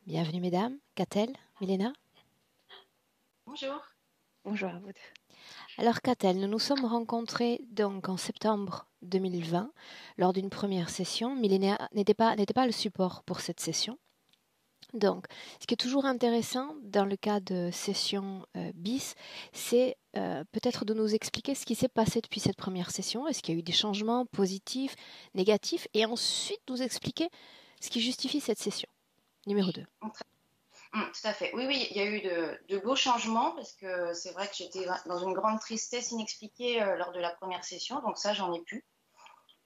Bienvenue mesdames, Catel, Milena. Bonjour. Bonjour à vous deux. Alors Catel, nous nous sommes rencontrés donc en septembre 2020 lors d'une première session. Milena n'était pas le support pour cette session. Donc, ce qui est toujours intéressant dans le cas de session bis, c'est peut-être de nous expliquer ce qui s'est passé depuis cette première session. Est-ce qu'il y a eu des changements positifs, négatifs, et ensuite nous expliquer ce qui justifie cette session. Numéro 2. Tout à fait. Oui, oui, il y a eu de beaux changements parce que c'est vrai que j'étais dans une grande tristesse inexpliquée lors de la première session, donc ça, j'en ai plus.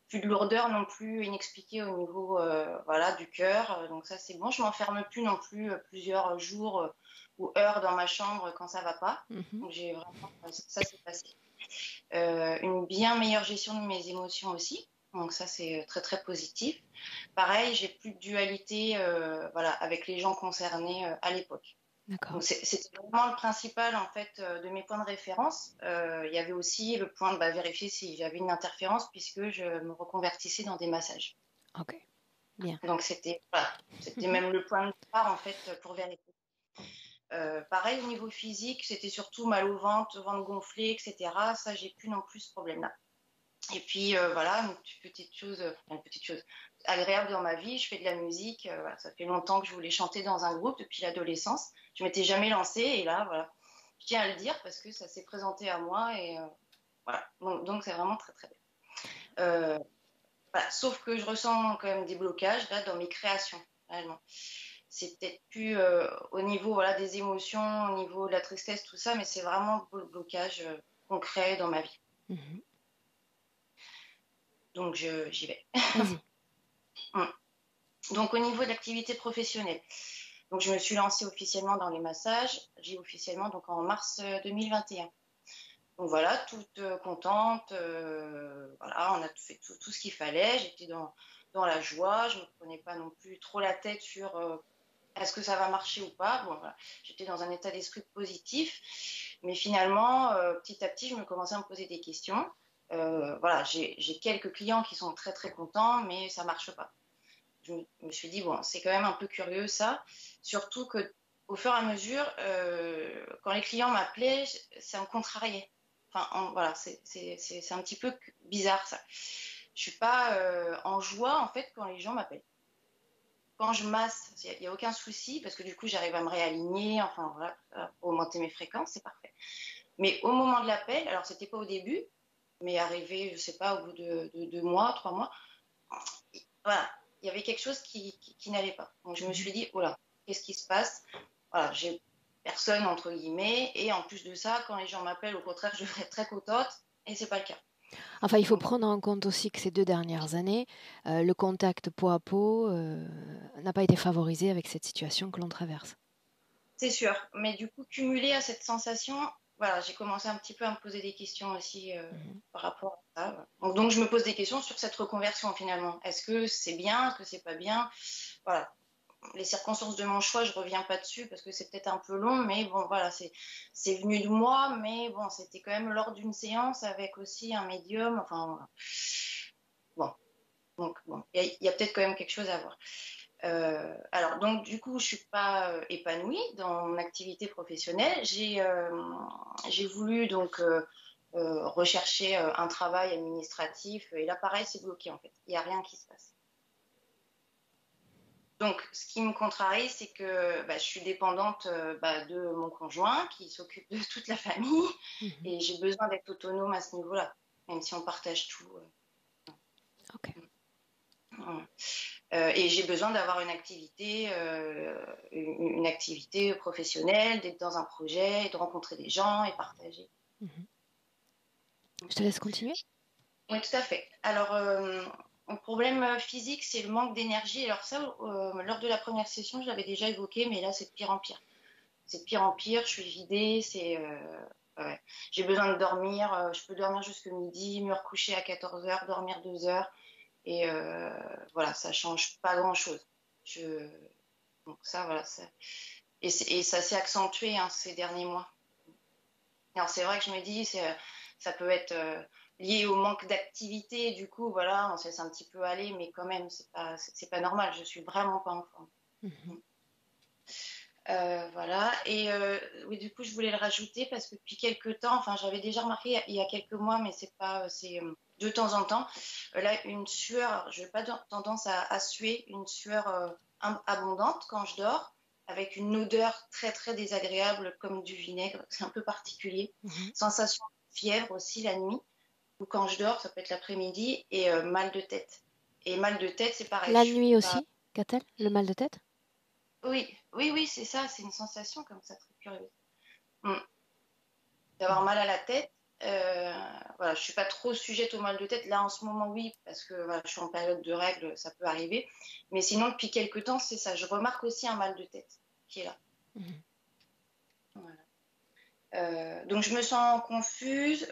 Plus de lourdeur non plus inexpliquée au niveau voilà, du cœur, donc ça, c'est bon. Je m'enferme plus non plus plusieurs jours ou heures dans ma chambre quand ça va pas. Donc j'ai vraiment, ça s'est passé. Une bien meilleure gestion de mes émotions aussi. Donc ça, c'est très, très positif. Pareil, j'ai plus de dualité voilà, avec les gens concernés à l'époque. D'accord. C'était vraiment le principal en fait de mes points de référence. Il y avait aussi le point de vérifier si j'avais une interférence puisque je me reconvertissais dans des massages. Ok, bien. Donc c'était même le point de départ en fait pour vérifier. Pareil au niveau physique, c'était surtout mal au ventre gonflé, etc. Ça, j'ai plus non plus ce problème-là. Et puis voilà, une petite chose agréable dans ma vie, je fais de la musique. Voilà, ça fait longtemps que je voulais chanter dans un groupe depuis l'adolescence. Je m'étais jamais lancée et là, voilà, je tiens à le dire parce que ça s'est présenté à moi et voilà. Donc c'est vraiment très très bien. Voilà. Sauf que je ressens quand même des blocages là dans mes créations, réellement. C'est peut-être plus au niveau voilà, des émotions, au niveau de la tristesse, tout ça, mais c'est vraiment le blocage concret dans ma vie. Donc j'y vais. Vas-y. Donc au niveau de l'activité professionnelle, donc je me suis lancée officiellement dans les massages, j'ai officiellement donc en mars 2021. Donc voilà, toute contente, voilà, on a fait tout ce qu'il fallait, j'étais dans la joie, je ne me prenais pas non plus trop la tête sur est-ce que ça va marcher ou pas. Bon, voilà, j'étais dans un état d'esprit positif, mais finalement, petit à petit, je me commençais à me poser des questions. Voilà, j'ai quelques clients qui sont très très contents, mais ça ne marche pas. Je me suis dit, bon, c'est quand même un peu curieux ça, surtout qu'au fur et à mesure, quand les clients m'appelaient, ça me contrariait. Enfin, voilà, c'est un petit peu bizarre ça. Je suis pas en joie en fait quand les gens m'appellent. Quand je masse, il n'y a aucun souci parce que du coup, j'arrive à me réaligner, enfin voilà, pour augmenter mes fréquences, c'est parfait. Mais au moment de l'appel, alors c'était pas au début, mais arrivé, je sais pas, au bout de 2 mois, 3 mois, voilà, il y avait quelque chose qui n'allait pas. Donc je me suis dit, oh là, qu'est-ce qui se passe? Voilà, j'ai personne entre guillemets, et en plus de ça, quand les gens m'appellent, au contraire, je devrais être très contente, et c'est pas le cas. Enfin, il faut prendre en compte aussi que ces 2 dernières années, le contact peau à peau n'a pas été favorisé avec cette situation que l'on traverse. C'est sûr, mais du coup, cumulé à cette sensation, voilà, j'ai commencé un petit peu à me poser des questions aussi par rapport à ça. Donc, je me pose des questions sur cette reconversion finalement. Est-ce que c'est bien? Est-ce que c'est pas bien? Voilà. Les circonstances de mon choix, je reviens pas dessus parce que c'est peut-être un peu long, mais bon, voilà, c'est venu de moi, mais bon, c'était quand même lors d'une séance avec aussi un médium. Enfin, bon, donc bon, il y a peut-être quand même quelque chose à voir. Alors, donc, du coup, je suis pas épanouie dans mon activité professionnelle. J'ai voulu donc rechercher un travail administratif et là, pareil, c'est bloqué en fait. Il n'y a rien qui se passe. Donc, ce qui me contrarie, c'est que je suis dépendante de mon conjoint qui s'occupe de toute la famille et j'ai besoin d'être autonome à ce niveau-là, même si on partage tout. Ok. Et j'ai besoin d'avoir une activité professionnelle, d'être dans un projet, de rencontrer des gens et partager. Je te laisse continuer. Oui, tout à fait. Alors, mon problème physique, c'est le manque d'énergie. Alors ça, lors de la première session, je l'avais déjà évoqué, mais là, c'est de pire en pire. C'est de pire en pire, je suis vidée, ouais. J'ai besoin de dormir, je peux dormir jusqu'à midi, me recoucher à 14 heures, dormir 2 heures, et voilà, ça change pas grand-chose. Donc ça, voilà, et ça s'est accentué ces derniers mois. Alors c'est vrai que je me dis, ça peut être lié au manque d'activité, du coup, voilà, on se laisse un petit peu aller, mais quand même, c'est pas normal, je suis vraiment pas en forme. Voilà. Et oui, du coup, je voulais le rajouter parce que depuis quelques temps, enfin, j'avais déjà remarqué il y a quelques mois, mais c'est de temps en temps, là, une sueur, je n'ai pas tendance à suer, une sueur abondante quand je dors, avec une odeur très, très désagréable comme du vinaigre. C'est un peu particulier. Sensation de fièvre aussi la nuit, ou quand je dors, ça peut être l'après-midi, et mal de tête. Et mal de tête, c'est pareil. La Je suis nuit pas... aussi, qu'a-t-elle? Le mal de tête? Oui, oui, oui, c'est ça, c'est une sensation comme ça, très curieuse. Mm. D'avoir mal à la tête. Voilà, je suis pas trop sujette au mal de tête. Là, en ce moment, oui, parce que voilà, je suis en période de règles, ça peut arriver. Mais sinon, depuis quelques temps, c'est ça. Je remarque aussi un mal de tête qui est là. Voilà. Donc, je me sens confuse.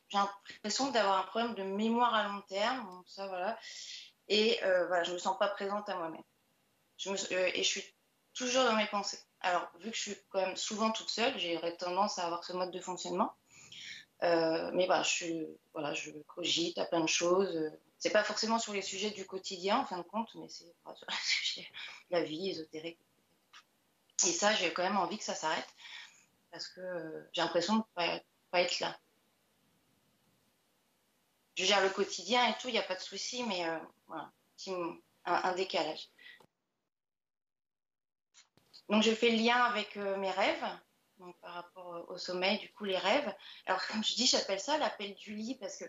J'ai l'impression d'avoir un problème de mémoire à long terme. Donc, ça, voilà. Et voilà, je me sens pas présente à moi-même. Et je suis toujours dans mes pensées. Alors, vu que je suis quand même souvent toute seule, j'aurais tendance à avoir ce mode de fonctionnement. Mais voilà, je cogite à plein de choses. C'est pas forcément sur les sujets du quotidien, en fin de compte, mais c'est sur les sujets de la vie ésotérique. Et ça, j'ai quand même envie que ça s'arrête parce que j'ai l'impression de pas être là. Je gère le quotidien et tout, il n'y a pas de souci, mais voilà, un décalage. Donc, je fais le lien avec mes rêves, donc par rapport au sommeil, du coup, les rêves. Alors, comme je dis, j'appelle ça l'appel du lit parce que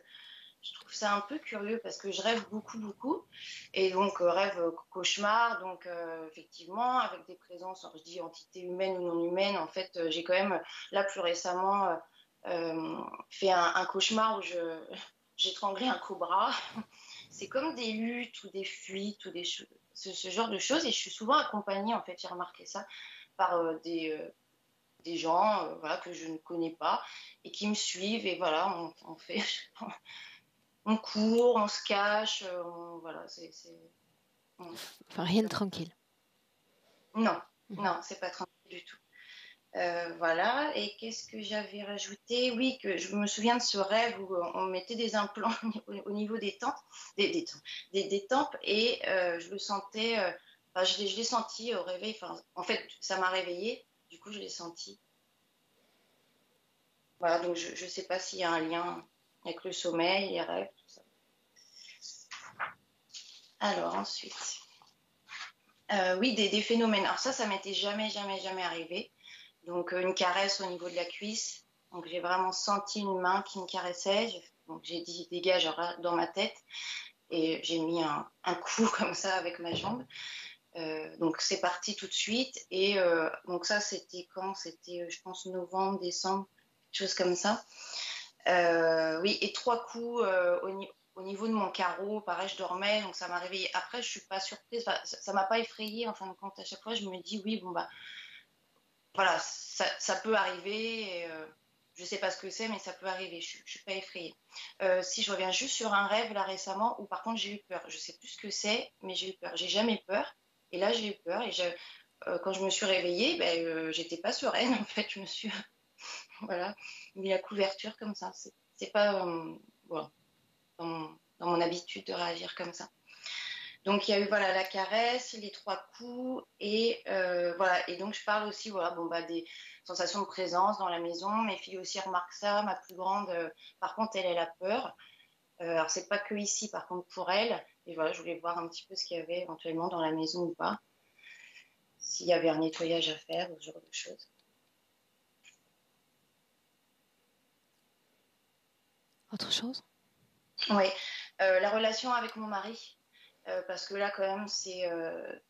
je trouve ça un peu curieux parce que je rêve beaucoup, beaucoup. Et donc, rêve cauchemar, donc effectivement, avec des présences, alors, je dis entités humaines ou non humaines. En fait, j'ai quand même, là, plus récemment, fait un cauchemar où j'étranglais un cobra. C'est comme des luttes ou des fuites ou ce genre de choses. Et je suis souvent accompagnée, en fait, j'ai remarqué ça, par des gens voilà, que je ne connais pas et qui me suivent. Et voilà, on fait... on court, on se cache, voilà, Enfin, rien de tranquille. Non, non, c'est pas tranquille du tout. Voilà, et qu'est-ce que j'avais rajouté? Oui, que je me souviens de ce rêve où on mettait des implants au niveau des tempes, des tempes, et je le sentais, enfin, je l'ai senti au réveil, enfin, en fait, ça m'a réveillée, du coup, je l'ai senti. Voilà, donc je ne sais pas s'il y a un lien avec le sommeil, les rêves, tout ça. Alors, ensuite. Oui, des phénomènes. Alors ça m'était jamais, jamais, jamais arrivé. Donc une caresse au niveau de la cuisse. Donc j'ai vraiment senti une main qui me caressait. Donc j'ai dit dégage dans ma tête et j'ai mis un coup comme ça avec ma jambe. Donc c'est parti tout de suite. Et donc ça c'était quand? C'était je pense novembre, décembre, quelque chose comme ça. Oui, et 3 coups au niveau de mon carreau, pareil, je dormais, donc ça m'a réveillée. Après, je suis pas surprise, enfin, ça m'a pas effrayée, en fin de compte. À chaque fois, je me dis, oui, bon, bah, voilà, ça peut arriver. Et, je sais pas ce que c'est, mais ça peut arriver. Je suis pas effrayée. Si je reviens juste sur un rêve, là, récemment, où par contre, j'ai eu peur. Je sais plus ce que c'est, mais j'ai eu peur. J'ai jamais peur. Et là, j'ai eu peur. Et quand je me suis réveillée, ben, j'étais pas sereine, en fait. Je me suis, voilà, mis la couverture comme ça. C'est pas, voilà, dans mon habitude de réagir comme ça. Donc il y a eu voilà la caresse, les 3 coups et voilà. Et donc je parle aussi voilà bon bah des sensations de présence dans la maison. Mes filles aussi remarquent ça. Ma plus grande, par contre elle a peur. Alors c'est pas que ici par contre pour elle. Et voilà, je voulais voir un petit peu ce qu'il y avait éventuellement dans la maison ou pas, s'il y avait un nettoyage à faire ou ce genre de choses. Autre chose? Oui, la relation avec mon mari. Parce que là, quand même, c'est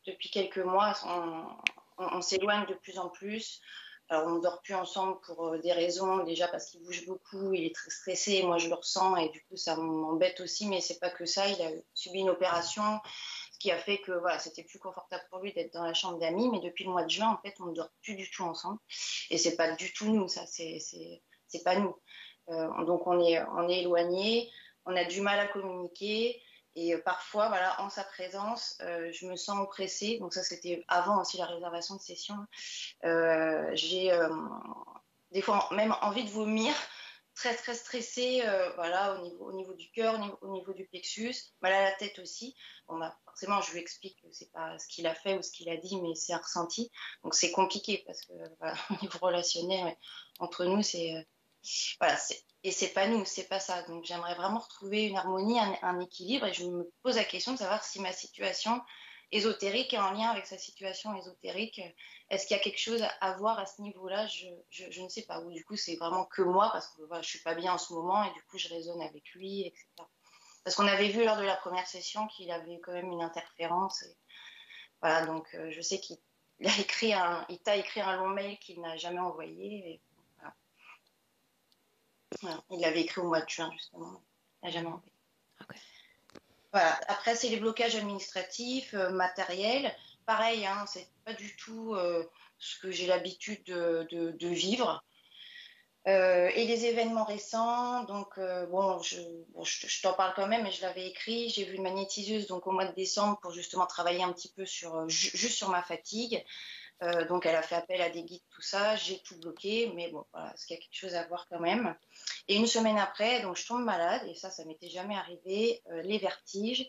depuis quelques mois, on s'éloigne de plus en plus. Alors, on ne dort plus ensemble pour des raisons, déjà parce qu'il bouge beaucoup, il est très stressé, moi je le ressens et du coup ça m'embête aussi, mais c'est pas que ça, il a subi une opération, ce qui a fait que voilà, c'était plus confortable pour lui d'être dans la chambre d'amis, mais depuis le mois de juin, en fait, on ne dort plus du tout ensemble et c'est pas du tout nous, ça, c'est pas nous. Donc on est éloignés, on a du mal à communiquer. Et parfois, voilà, en sa présence, je me sens oppressée. Donc ça, c'était avant aussi la réservation de session. J'ai des fois même envie de vomir très très stressée, voilà, au niveau du cœur, au niveau du plexus, mal à la tête aussi. Bon, bah, forcément, je lui explique que c'est pas ce qu'il a fait ou ce qu'il a dit, mais c'est un ressenti. Donc c'est compliqué parce que voilà, au niveau relationnel, ouais, entre nous, voilà, et c'est pas nous, c'est pas ça. Donc j'aimerais vraiment retrouver une harmonie, un équilibre, et je me pose la question de savoir si ma situation ésotérique est en lien avec sa situation ésotérique. Est-ce qu'il y a quelque chose à voir à ce niveau-là? Je ne sais pas. Ou du coup, c'est vraiment que moi, parce que voilà, je suis pas bien en ce moment, et du coup, je raisonne avec lui, etc. Parce qu'on avait vu lors de la première session qu'il avait quand même une interférence. Et voilà, donc je sais il t'a écrit un long mail qu'il n'a jamais envoyé. Et voilà. Voilà. Il l'avait écrit au mois de juin, justement. Il n'a jamais envoyé. Okay. Voilà. Après, c'est les blocages administratifs, matériels. Pareil, hein, c'est pas du tout ce que j'ai l'habitude de vivre. Et les événements récents, donc je t'en parle quand même, mais je l'avais écrit. J'ai vu une magnétiseuse donc au mois de décembre pour justement travailler un petit peu juste sur ma fatigue. Donc elle a fait appel à des guides, tout ça. J'ai tout bloqué, mais bon, voilà, est-ce qu'il y a quelque chose à voir quand même? Et une semaine après, donc je tombe malade, et ça m'était jamais arrivé. Les vertiges.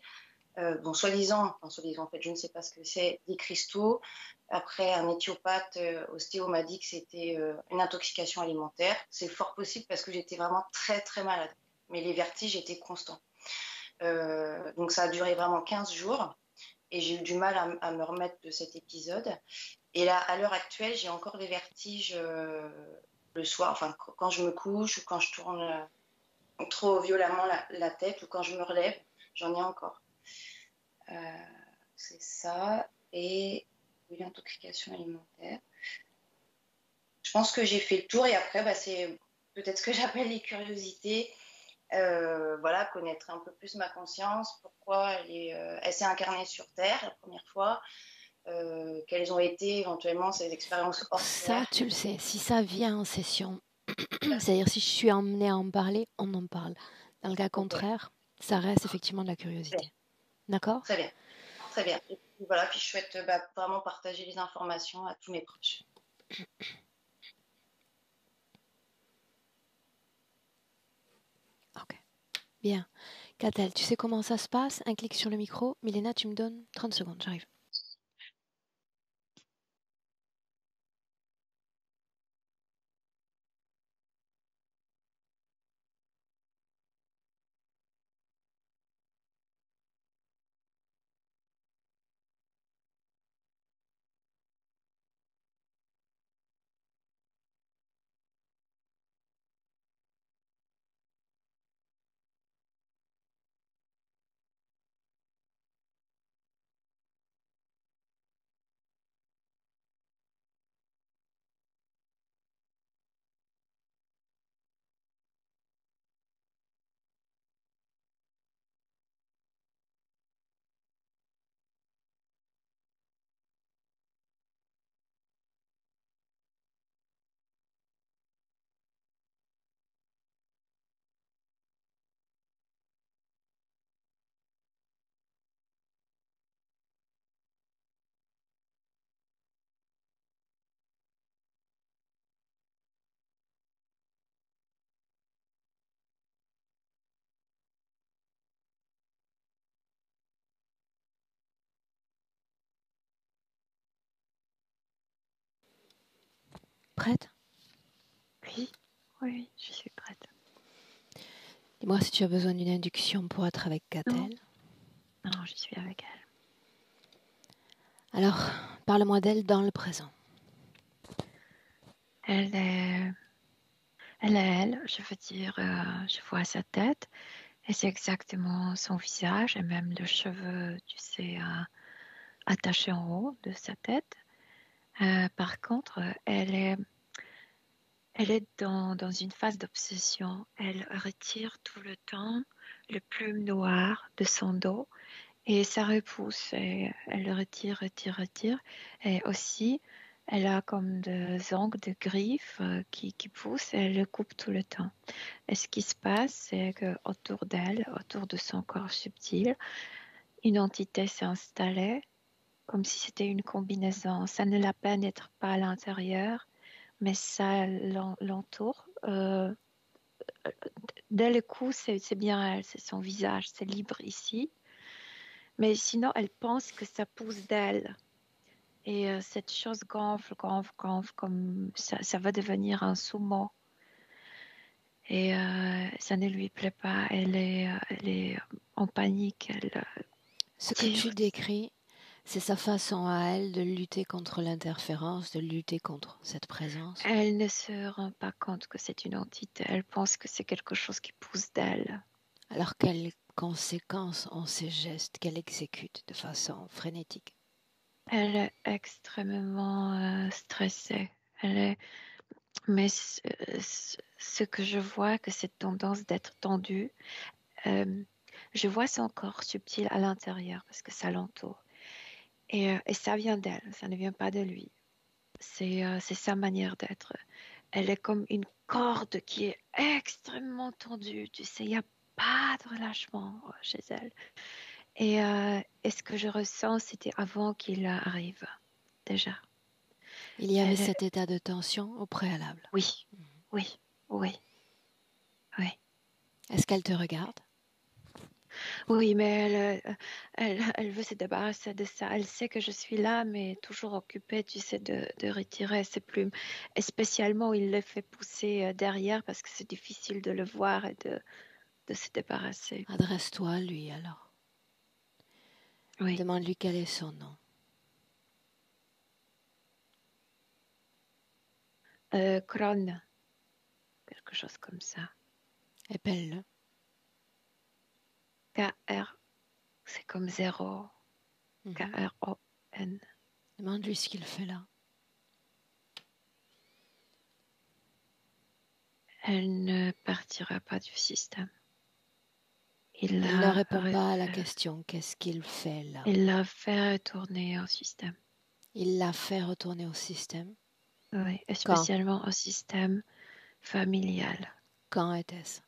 Bon, soi-disant, en fait, je ne sais pas ce que c'est, des cristaux. Après, un éthiopathe ostéo m'a dit que c'était une intoxication alimentaire. C'est fort possible parce que j'étais vraiment très, très malade. Mais les vertiges étaient constants. Donc, ça a duré vraiment 15 jours. Et j'ai eu du mal à me remettre de cet épisode. Et là, à l'heure actuelle, j'ai encore des vertiges le soir, enfin, quand je me couche ou quand je tourne trop violemment la tête ou quand je me relève, j'en ai encore. C'est ça. Et une intoxication alimentaire. Je pense que j'ai fait le tour, et après, bah, c'est peut-être ce que j'appelle les curiosités. Voilà, connaître un peu plus ma conscience, pourquoi elle s'est incarnée sur Terre la première fois, quelles ont été éventuellement ces expériences hors Ça, Terre. tu le sais, si ça vient en session, c'est-à-dire si je suis emmenée à en parler, on en parle. Dans le cas Okay. contraire, ça reste effectivement de la curiosité. D'accord? Très bien, très bien. Et puis, voilà, puis je souhaite vraiment partager les informations à tous mes proches. Ok. Bien. Catel, tu sais comment ça se passe? Un clic sur le micro. Milena, tu me donnes 30 secondes, j'arrive. Prête? Oui, oui, je suis prête. Dis-moi si tu as besoin d'une induction pour être avec Catel. Non, je suis avec elle. Alors, parle-moi d'elle dans le présent. Elle est elle, je veux dire, je vois sa tête et c'est exactement son visage et même le cheveu, tu sais, attaché en haut de sa tête. Par contre, elle est dans une phase d'obsession. Elle retire tout le temps le plume noir de son dos et ça repousse. Et elle le retire, retire, retire. Et aussi, elle a comme des ongles de griffes qui poussent et elle le coupe tout le temps. Et ce qui se passe, c'est qu'autour d'elle, autour de son corps subtil, une entité s'est installée comme si c'était une combinaison. Ça ne la pénètre pas à l'intérieur, mais ça l'entoure dès le coup, c'est bien elle, c'est son visage, c'est libre ici. Mais sinon, elle pense que ça pousse d'elle. Et cette chose gonfle, comme ça va devenir un sumo. Et ça ne lui plaît pas. Elle est en panique. Elle Ce que tire. tu décris, c'est sa façon à elle de lutter contre l'interférence, de lutter contre cette présence. Elle ne se rend pas compte que c'est une entité. Elle pense que c'est quelque chose qui pousse d'elle. Alors quelles conséquences ont ces gestes qu'elle exécute de façon frénétique? Elle est extrêmement stressée. Mais ce que je vois, que cette tendance d'être tendue, je vois son corps subtil à l'intérieur parce que ça l'entoure. Et ça vient d'elle, ça ne vient pas de lui. C'est sa manière d'être. Elle est comme une corde qui est extrêmement tendue. Tu sais, il n'y a pas de relâchement chez elle. Et ce que je ressens, c'était avant qu'il arrive, déjà. Il y avait Elle est... cet état de tension au préalable. Oui, oui, oui, oui. Est-ce qu'elle te regarde? Oui, mais elle veut se débarrasser de ça. Elle sait que je suis là, mais toujours occupée, tu sais, de retirer ses plumes. Et spécialement, il les fait pousser derrière parce que c'est difficile de le voir et de se débarrasser. Adresse-toi à lui alors. Oui. Demande-lui quel est son nom. Kron, quelque chose comme ça. Épelle-le. K-R, c'est comme zéro. K-R-O-N. Demande-lui ce qu'il fait là. Elle ne partira pas du système. Il ne répond pas à la question. Qu'est-ce qu'il fait là? Il l'a fait retourner au système. Il l'a fait retourner au système. Oui, et Quand? spécialement au système familial. Quand était-ce?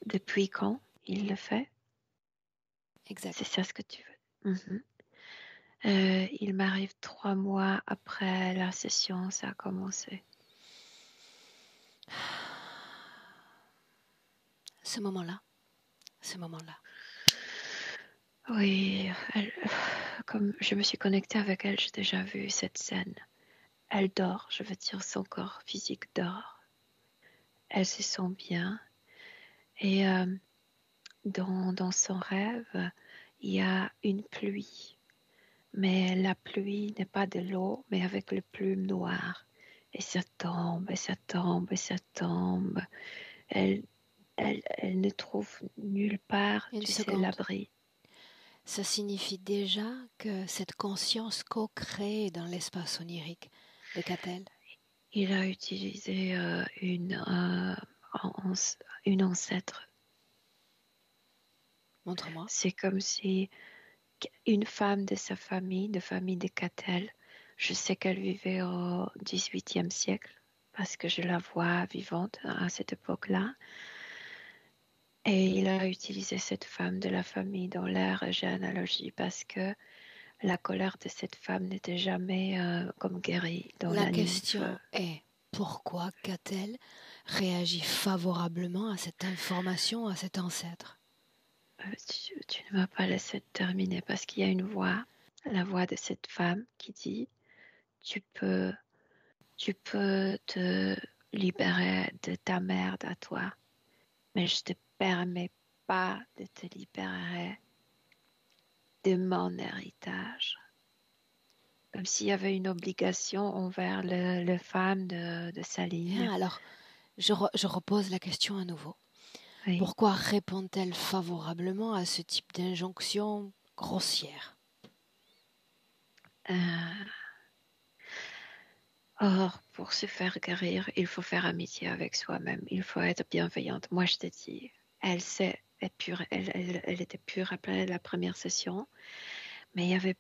Depuis quand il le fait? Exact. C'est ça ce que tu veux. Il m'arrive 3 mois après la session, ça a commencé. Ce moment-là. Oui, comme je me suis connectée avec elle, j'ai déjà vu cette scène. Elle dort, je veux dire, son corps physique dort. Elle se sent bien. Et dans son rêve, il y a une pluie. Mais la pluie n'est pas de l'eau, mais avec les plumes noires. Et ça tombe, et ça tombe, et ça tombe. Elle ne trouve nulle part, Une tu sais, seconde. l'abri. Ça signifie déjà que cette conscience co-crée dans l'espace onirique de Catel. Il a utilisé une ancêtre. Montre-moi. C'est comme si une femme de sa famille, de famille de Catel, je sais qu'elle vivait au XVIIIe siècle, parce que je la vois vivante à cette époque-là. Et il a utilisé cette femme de la famille dans leur généalogie parce que la colère de cette femme n'était jamais comme guérie dans La la nymphe. question est pourquoi Catel réagit favorablement à cette information, à cet ancêtre? Tu ne m'as pas laissé terminer parce qu'il y a une voix, la voix de cette femme qui dit tu peux te libérer de ta merde à toi, mais je te permets pas de te libérer de mon héritage. Comme s'il y avait une obligation envers le femme de sa ligne. Bien, alors, je repose la question à nouveau. Oui. Pourquoi répond-elle favorablement à ce type d'injonction grossière? Or, pour se faire guérir, il faut faire amitié avec soi-même. Il faut être bienveillante. Moi, je te dis, elle était pure après la première session, mais elle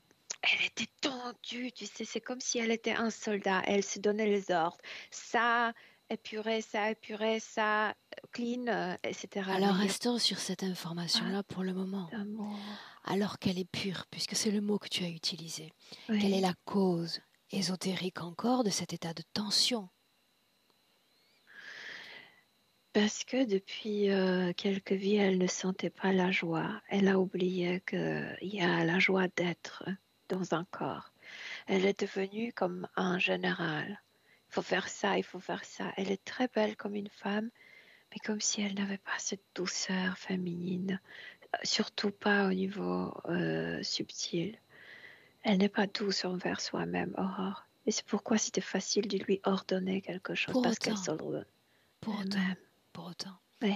était tendue, tu sais, c'est comme si elle était un soldat. Elle se donnait les ordres. Ça, épuré, ça, clean, etc. Alors restons sur cette information-là pour le moment. Alors qu'elle est pure, puisque c'est le mot que tu as utilisé, Oui. quelle est la cause ésotérique encore de cet état de tension? Parce que depuis quelques vies, elle ne sentait pas la joie. Elle a oublié qu'il y a la joie d'être dans un corps. Elle est devenue comme un général. Il faut faire ça, il faut faire ça. Elle est très belle comme une femme, mais comme si elle n'avait pas cette douceur féminine, surtout pas au niveau subtil. Elle n'est pas douce envers soi-même, Aurore. Et c'est pourquoi c'était facile de lui ordonner quelque chose, Pour parce qu'elle autant, se le donne pour autant, elle-même. pour autant, Oui,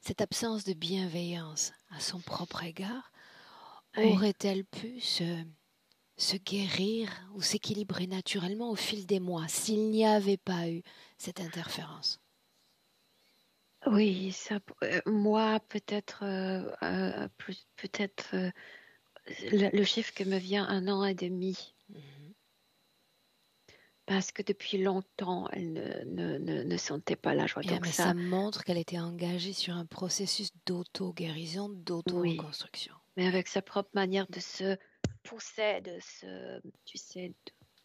cette absence de bienveillance à son propre égard oui. aurait-elle pu se guérir ou s'équilibrer naturellement au fil des mois s'il n'y avait pas eu cette interférence? Oui, ça, moi, peut-être, peut-être le chiffre qui me vient 1 an et demi. Mhm. Parce que depuis longtemps, elle ne sentait pas la joie. Bien, Donc mais ça ça, montre qu'elle était engagée sur un processus d'auto-guérison, oui. d'auto-reconstruction. Mais avec sa propre manière de se pousser, de se, tu sais,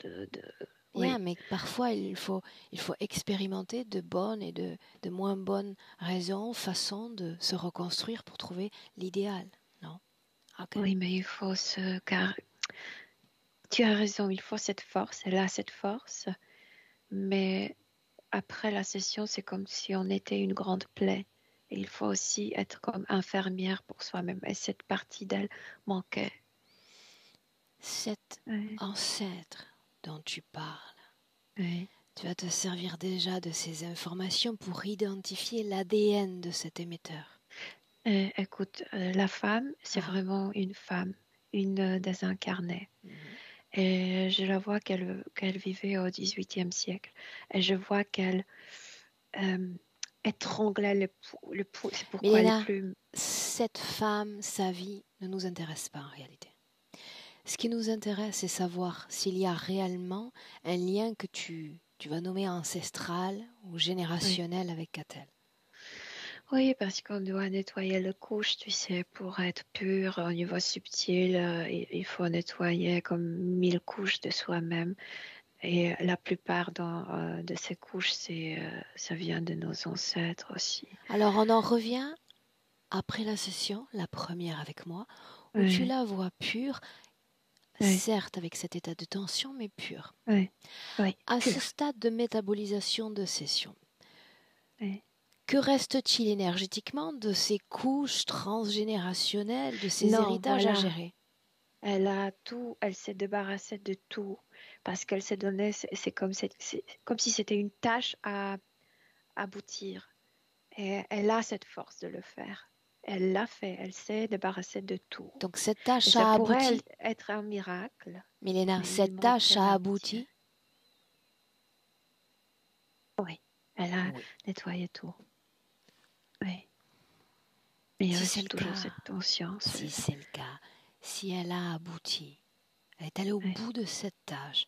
Bien, oui. mais parfois il faut expérimenter de bonnes et de moins bonnes raisons, façons de se reconstruire pour trouver l'idéal, non? Ok. Oui, mais il faut car tu as raison, il faut cette force, elle a cette force, mais après la session, c'est comme si on était une grande plaie. Et il faut aussi être comme infirmière pour soi-même. Et cette partie d'elle manquait. Cet Oui, ancêtre dont tu parles, oui. tu vas te servir déjà de ces informations pour identifier l'ADN de cet émetteur. Écoute, la femme, c'est Ah. vraiment une femme, une désincarnée. Mhm. Et je la vois qu'elle vivait au XVIIIe siècle. Et je vois qu'elle euh, étranglait le pouls. C'est pourquoi elle est Milena, plus. cette femme, sa vie ne nous intéresse pas en réalité. Ce qui nous intéresse, c'est savoir s'il y a réellement un lien que tu vas nommer ancestral ou Oui. générationnel avec Catel. Oui, parce qu'on doit nettoyer le couche, tu sais, pour être pur au niveau subtil, il faut nettoyer comme 1000 couches de soi-même. Et la plupart de ces couches, ça vient de nos ancêtres aussi. Alors on en revient après la session, la première avec moi, où tu Oui, la vois pure, oui, certes avec cet état de tension, mais pure. oui, oui, À ce pur. stade de métabolisation de session, Oui. que reste-t-il énergétiquement de ces couches transgénérationnelles, de ces Non, héritages à voilà. gérer? Elle a tout, elle s'est débarrassée de tout parce qu'elle s'est donné, c'est comme si c'était une tâche à aboutir. Et elle a cette force de le faire. Elle l'a fait, elle s'est débarrassée de tout. Donc cette Et tâche ça a pourrait abouti, être un miracle, Milena, mais il cette tâche manquait a la matière. abouti. Oui, elle a Oui. nettoyé tout. Oui, mais il Si c'est reste le toujours cas, cette conscience. si c'est le cas, si elle a abouti, elle est allée au Oui. bout de cette tâche.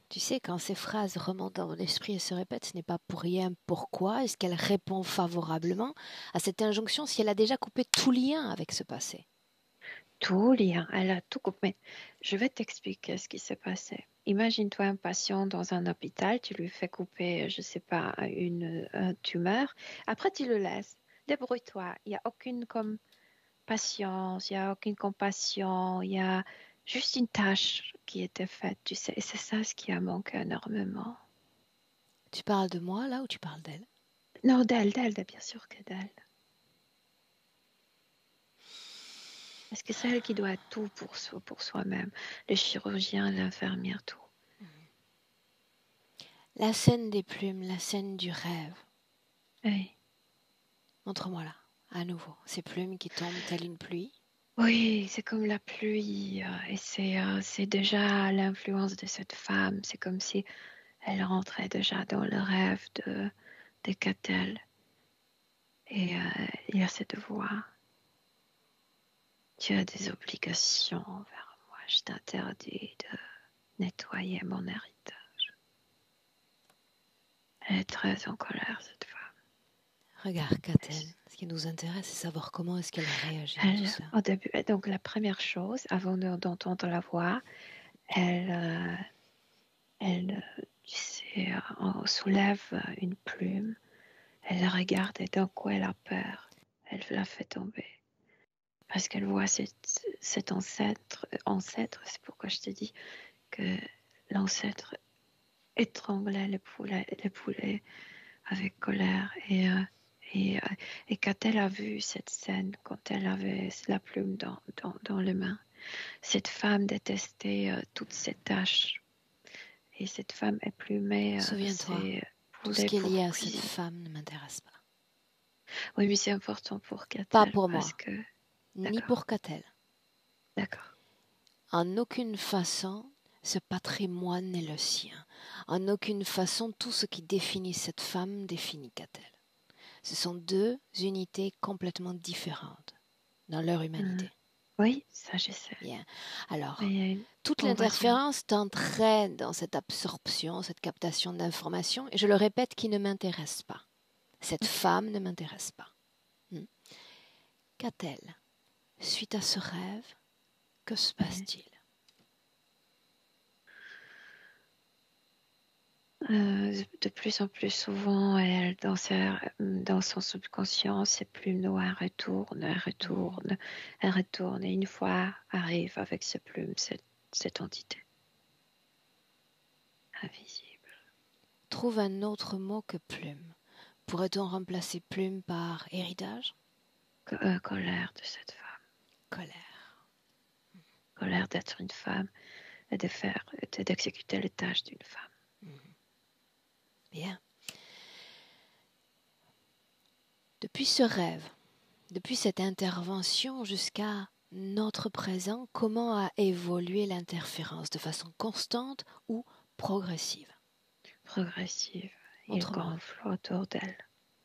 Tu sais, quand ces phrases remontent dans mon esprit et se répètent, ce n'est pas pour rien. Pourquoi est-ce qu'elle répond favorablement à cette injonction si elle a déjà coupé tout lien avec ce passé? Tout lien, elle a tout coupé. Je vais t'expliquer ce qui s'est passé. Imagine-toi un patient dans un hôpital, tu lui fais couper, je ne sais pas, une tumeur. Après, tu le laisses. Débrouille-toi. Il n'y a aucune comme patience, il n'y a aucune compassion, il y a juste une tâche qui était faite, tu sais. Et c'est ça ce qui a manqué énormément. Tu parles de moi là ou tu parles d'elle? Non, d'elle, bien sûr que d'elle. Parce que c'est elle qui doit tout pour soi-même. Le chirurgien, l'infirmière, tout. La scène des plumes, la scène du rêve. Oui. Montre-moi là, à nouveau, ces plumes qui tombent telle une pluie. Oui, c'est comme la pluie et c'est déjà l'influence de cette femme. C'est comme si elle rentrait déjà dans le rêve de Catel. Et il y a cette voix. Tu as des obligations envers moi. Je t'interdis de nettoyer mon héritage. Elle est très en colère, cette femme. Regarde, Catel, ce qui nous intéresse, c'est savoir comment est-ce qu'elle réagit à tout Elle, ça. au début, donc la première chose, avant d'entendre la voix, elle tu sais, on soulève une plume Elle la regarde et d'un coup, elle a peur. Elle la fait tomber. Parce qu'elle voit cet ancêtre, c'est pourquoi je te dis que l'ancêtre étranglait le poulet avec colère. Et quand elle a vu cette scène, quand elle avait la plume dans les mains, cette femme détestait toutes ses tâches. Et cette femme éplumait Souviens-toi, ses tout ce poulets qui est pour lié à cette cuisiner. femme ne m'intéresse pas. Oui, mais c'est important pour Pas Catel pour parce moi, que... ni D'accord, pour Catel. d'accord. En aucune façon, ce patrimoine n'est le sien. En aucune façon, tout ce qui définit cette femme définit Catel. Ce sont deux unités complètement différentes dans leur humanité. Oui, ça je sais. Bien. Alors, Mais il y a une toute convention. l'interférence t'entraîne dans cette absorption, cette captation d'informations, et je le répète, qui ne m'intéresse pas. Cette femme ne m'intéresse pas. Qu'a-t-elle? Suite à ce rêve, que se passe-t-il? De plus en plus souvent, elle, dans son subconscient, ses plumes noires retournent, elle retourne, et une fois arrive avec ses plumes cette entité invisible. Trouve un autre mot que plume. Pourrait-on remplacer plume par héritage? Colère de cette femme. Colère. Colère d'être une femme et d'exécuter les tâches d'une femme. Bien. Depuis ce rêve, depuis cette intervention jusqu'à notre présent, comment a évolué l'interférence? De façon constante ou progressive? Progressive. Il Autrement, gonfle autour d'elle.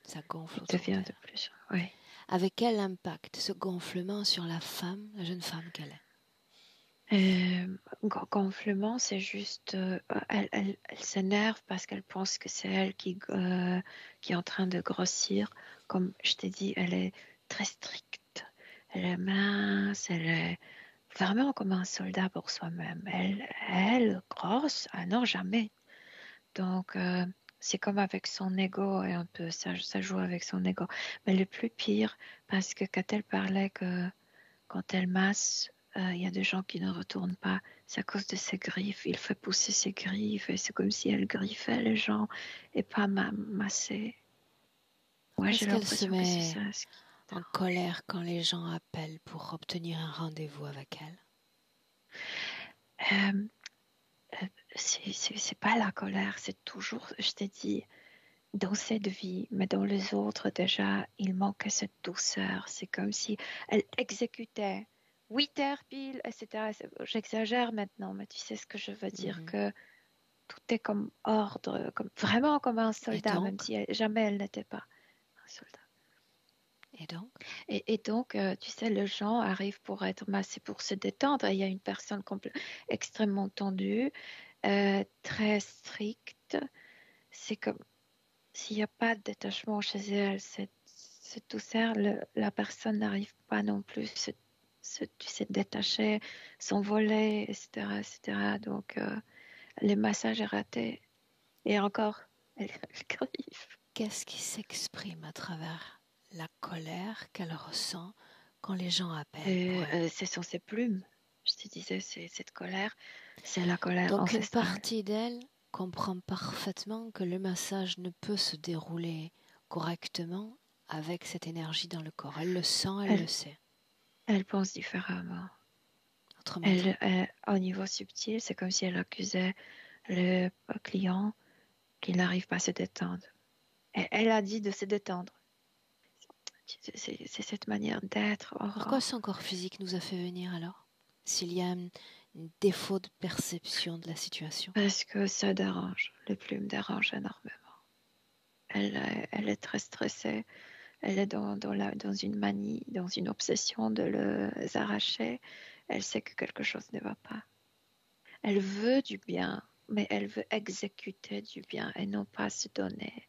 ça gonfle Il autour devient de d'elle. plus. Oui. Avec quel impact ce gonflement sur la femme, la jeune femme qu'elle est? Gonflement, c'est juste, elle s'énerve parce qu'elle pense que c'est elle qui est en train de grossir. Comme je t'ai dit, elle est très stricte, elle est mince, elle est vraiment comme un soldat pour soi-même. Elle grosse, ah non, jamais. Donc, c'est comme avec son ego et un peu, ça joue avec son ego. Mais le plus pire, parce que quand elle parlait que quand elle masse, il y a des gens qui ne retournent pas. C'est à cause de ses griffes. Il fait pousser ses griffes et c'est comme si elle griffait les gens et pas masser. Pourquoi Ouais, j'ai est-ce qu'elle se l'impression que c'est met ça ce qui en dérange. colère quand les gens appellent pour obtenir un rendez-vous avec elle? Euh, c'est pas la colère, c'est toujours, je t'ai dit, dans cette vie, mais dans les autres déjà, il manquait cette douceur. C'est comme si elle exécutait 8 heures pile, etc. J'exagère maintenant, mais tu sais ce que je veux dire, que tout est comme ordre, vraiment comme un Et soldat, même donc? si jamais elle n'était pas un soldat. Et donc? Et donc, tu sais, les gens arrivent pour être massés, pour se détendre. Et il y a une personne extrêmement tendue, très stricte. C'est comme s'il n'y a pas de détachement chez elle, cette douceur, la personne n'arrive pas non plus tu sais, détacher, s'envoler, etc., etc. Donc, le massage est raté. Et encore, elle griffe. Qu'est-ce qui s'exprime à travers la colère qu'elle ressent quand les gens appellent pour elle? Ce sont ses plumes. Je te disais, c'est cette colère, c'est la colère Donc une ancestrale. partie d'elle comprend parfaitement que le massage ne peut se dérouler correctement avec cette énergie dans le corps. Elle le sent, elle le Elle, sait. elle pense différemment. Autrement dit, Au niveau subtil, c'est comme si elle accusait le client qu'il n'arrive pas à se détendre. Et elle a dit de se détendre. C'est cette manière d'être. pourquoi son corps physique nous a fait venir alors? S'il y a un défaut de perception de la situation. Parce que ça dérange. Les plumes dérangent énormément. Elle est très stressée. Elle est dans une manie, dans une obsession de les arracher. Elle sait que quelque chose ne va pas. Elle veut du bien, mais elle veut exécuter du bien et non pas se donner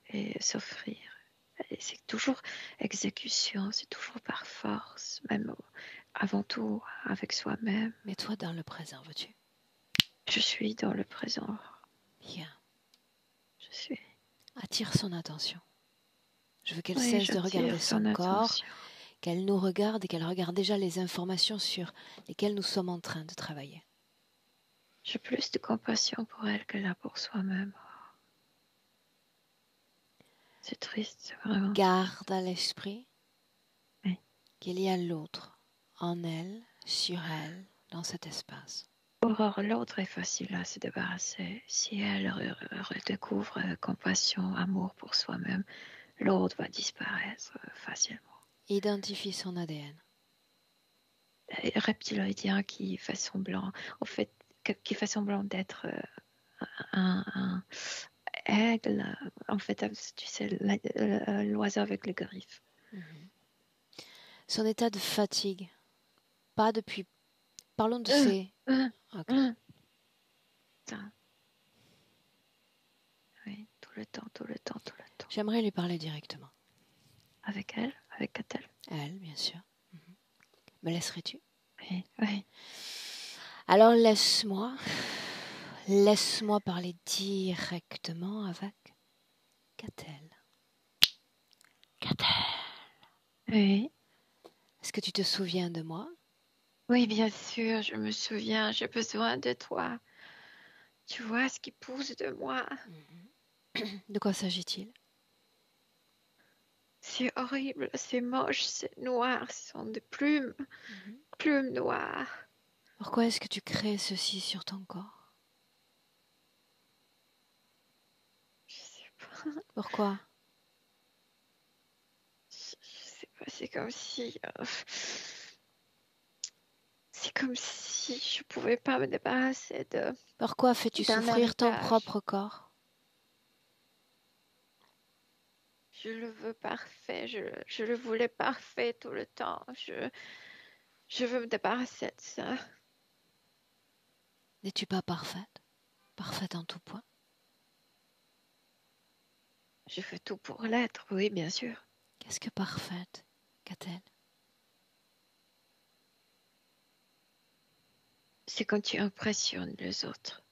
et s'offrir. C'est toujours exécution, c'est toujours par force, même avant tout avec soi-même. Mets-toi dans le présent, veux-tu? Je suis dans le présent. Bien. Je suis. Attire son attention. Je veux qu'elle Oui, cesse de j'attire regarder son son corps, attention. qu'elle nous regarde et qu'elle regarde déjà les informations sur lesquelles nous sommes en train de travailler. J'ai plus de compassion pour elle qu'elle a pour soi-même. C'est triste, c'est vraiment Garde à l'esprit Oui. qu'il y a l'autre en elle, sur elle, dans cet espace. Pour l'autre est facile à se débarrasser. Si elle redécouvre compassion, amour pour soi-même, l'autre va disparaître facilement. Identifie son ADN. Reptiloïdien qui fait semblant, en fait, qui fait semblant d'être un aigle. En fait, tu sais, l'oiseau avec les griffes. Son état de fatigue. Pas depuis. Parlons de ses. Ok. Ça. Oui, tout le temps. J'aimerais lui parler directement. Avec elle, avec Catel. Elle, bien sûr. Me laisserais-tu? Oui. Alors laisse-moi parler directement avec Catel. Oui. Est-ce que tu te souviens de moi? Oui, bien sûr, je me souviens, j'ai besoin de toi. Tu vois ce qui pousse de moi. De quoi s'agit-il? C'est horrible, c'est moche, c'est noir, ce sont des plumes, plumes noires. Pourquoi est-ce que tu crées ceci sur ton corps? Je sais pas, Pourquoi? je sais pas, c'est comme si je pouvais pas me débarrasser Pourquoi fais-tu d'un souffrir ton héritage. propre corps? Je le veux parfait, je le voulais parfait tout le temps. Je veux me débarrasser de ça. N'es-tu pas parfaite? Parfaite en tout point? Je fais tout pour l'être, oui, bien sûr. Qu'est-ce que parfaite qu'a-t-elle? C'est quand tu impressionnes les autres.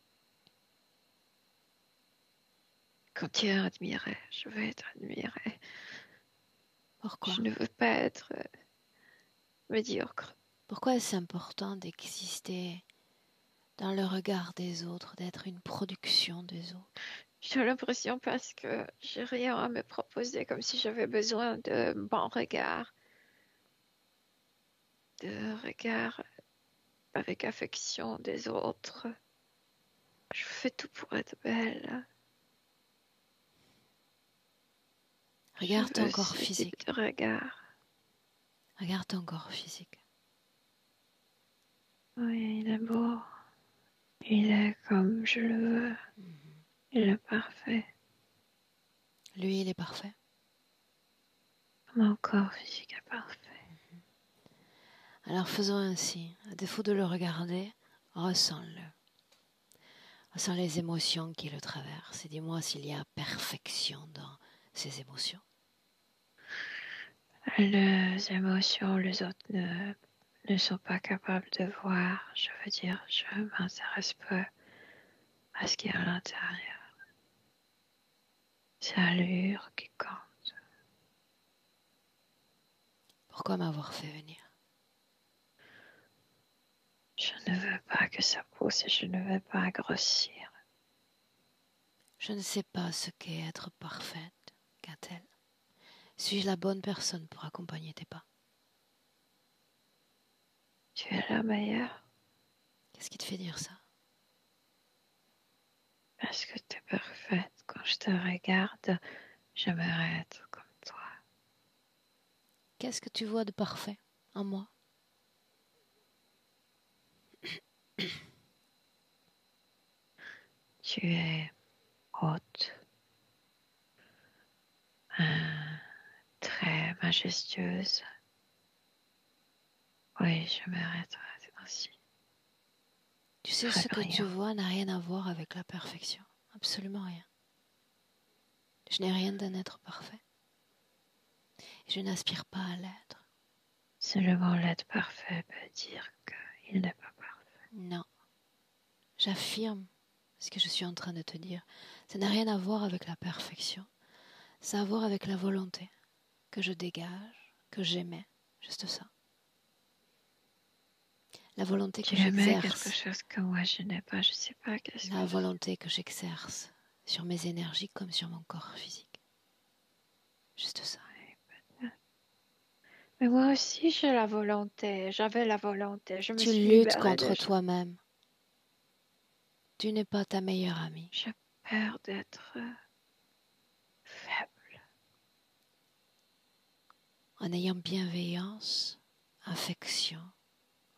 Quand tu es admiré, je veux être admiré. Pourquoi? Je ne veux pas être médiocre. Pourquoi est-ce important d'exister dans le regard des autres, d'être une production des autres? J'ai l'impression parce que j'ai rien à me proposer, comme si j'avais besoin de bons regards, de regards avec affection des autres. Je fais tout pour être belle. Regarde Je ton veux corps ce type physique. de regard. Regarde ton corps physique. Oui, il est beau. Il est comme je le veux. Il est parfait. Lui, il est parfait. Mon corps physique est parfait. Alors faisons ainsi. À défaut de le regarder, ressens-le. Ressens les émotions qui le traversent et dis-moi s'il y a perfection dans ces émotions. Les émotions, les autres ne sont pas capables de voir. Je veux dire, je m'intéresse peu à ce qu'il y a à l'intérieur. C'est l'allure qui compte. Pourquoi m'avoir fait venir? Je ne veux pas que ça pousse et je ne veux pas grossir. Je ne sais pas ce qu'est être parfaite, qu'a-t-elle? Suis-je la bonne personne pour accompagner tes pas? Tu es la meilleure Qu'est-ce qui te fait dire ça? parce que tu es parfaite. Quand je te regarde, j'aimerais être comme toi. Qu'est-ce que tu vois de parfait en moi? Tu es haute, très majestueuse. Oui, j'aimerais être ainsi. Tu sais, Très ce que tu brillant. vois n'a rien à voir avec la perfection. Absolument rien. Je n'ai rien d'un être parfait. Et je n'aspire pas à l'être. Seulement l'être parfait peut dire qu'il n'est pas parfait. Non. J'affirme ce que je suis en train de te dire. Ça n'a rien à voir avec la perfection. Ça a à voir avec la volonté. que je dégage, que j'aimais, juste ça. La volonté que Tu aimais quelque j'exerce, chose que moi je n'ai pas, je sais pas qu'est-ce la que volonté que j'exerce sur mes énergies comme sur mon corps physique. Juste ça. Mais moi aussi j'ai la volonté, j'avais la volonté, je me Tu suis luttes libérée contre déjà. toi-même. Tu n'es pas ta meilleure amie. J'ai peur d'être faible. En ayant bienveillance, affection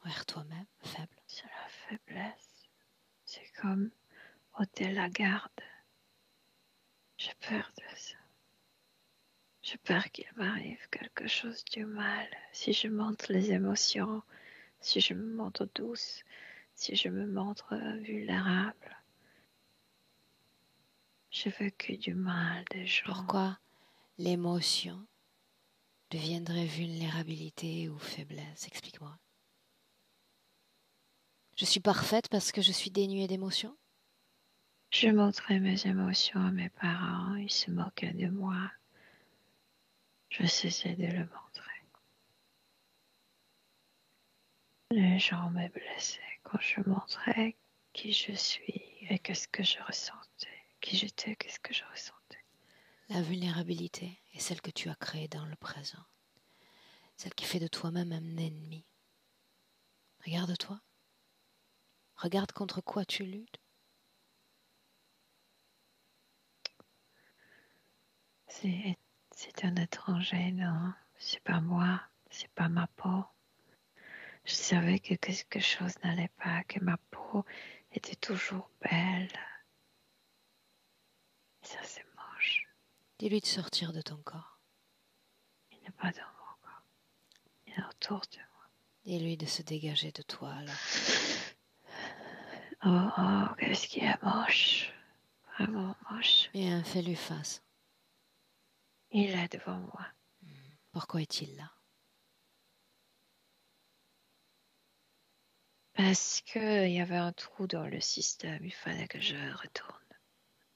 envers toi-même, faible. C'est la faiblesse. C'est comme ôter la garde. J'ai peur de ça. J'ai peur qu'il m'arrive quelque chose du mal si je montre les émotions, si je me montre douce, si je me montre vulnérable. J'ai vécu du mal des gens. Pourquoi l'émotion deviendrait vulnérabilité ou faiblesse? Explique-moi. Je suis parfaite parce que je suis dénuée d'émotions? Je montrais mes émotions à mes parents, ils se moquaient de moi. Je cessais de le montrer. Les gens me blessaient quand je montrais qui je suis et qu'est-ce que je ressentais. Qui j'étais, qu'est-ce que je ressentais. La vulnérabilité est celle que tu as créée dans le présent. Celle qui fait de toi-même un ennemi. Regarde-toi. Regarde contre quoi tu luttes. C'est un étranger, non. C'est pas moi, c'est pas ma peau. Je savais que quelque chose n'allait pas, que ma peau était toujours belle. Et ça, c'est moche. Dis-lui de sortir de ton corps. Il n'est pas dans mon corps. Il est autour de moi. Dis-lui de se dégager de toi alors. Oh, qu'est-ce qui est moche. Vraiment moche. Bien, fais-lui face. Il est devant moi. Pourquoi est-il là? Parce qu'il y avait un trou dans le système. Il fallait que je retourne.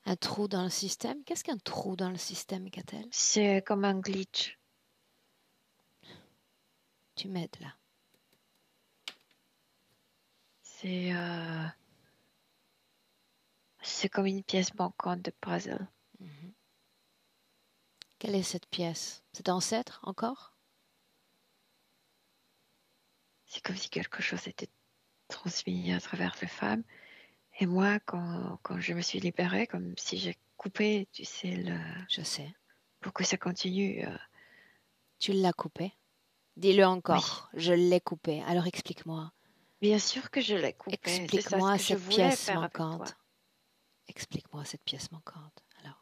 Un trou dans le système? Qu'est-ce qu'un trou dans le système, Catel? C'est comme un glitch. Tu m'aides là. C'est comme une pièce manquante de puzzle. Quelle est cette pièce? Cet ancêtre encore? C'est comme si quelque chose était transmis à travers les femmes. Et moi, quand je me suis libérée, comme si j'ai coupé, tu sais, Je sais. pour que ça continue. Tu l'as coupé? Dis-le encore. Oui. Je l'ai coupé. Alors explique-moi. Bien sûr que je l'ai coupé. Explique-moi C'est ça ce que je cette voulais pièce faire avec toi. manquante. Explique-moi cette pièce manquante. Alors.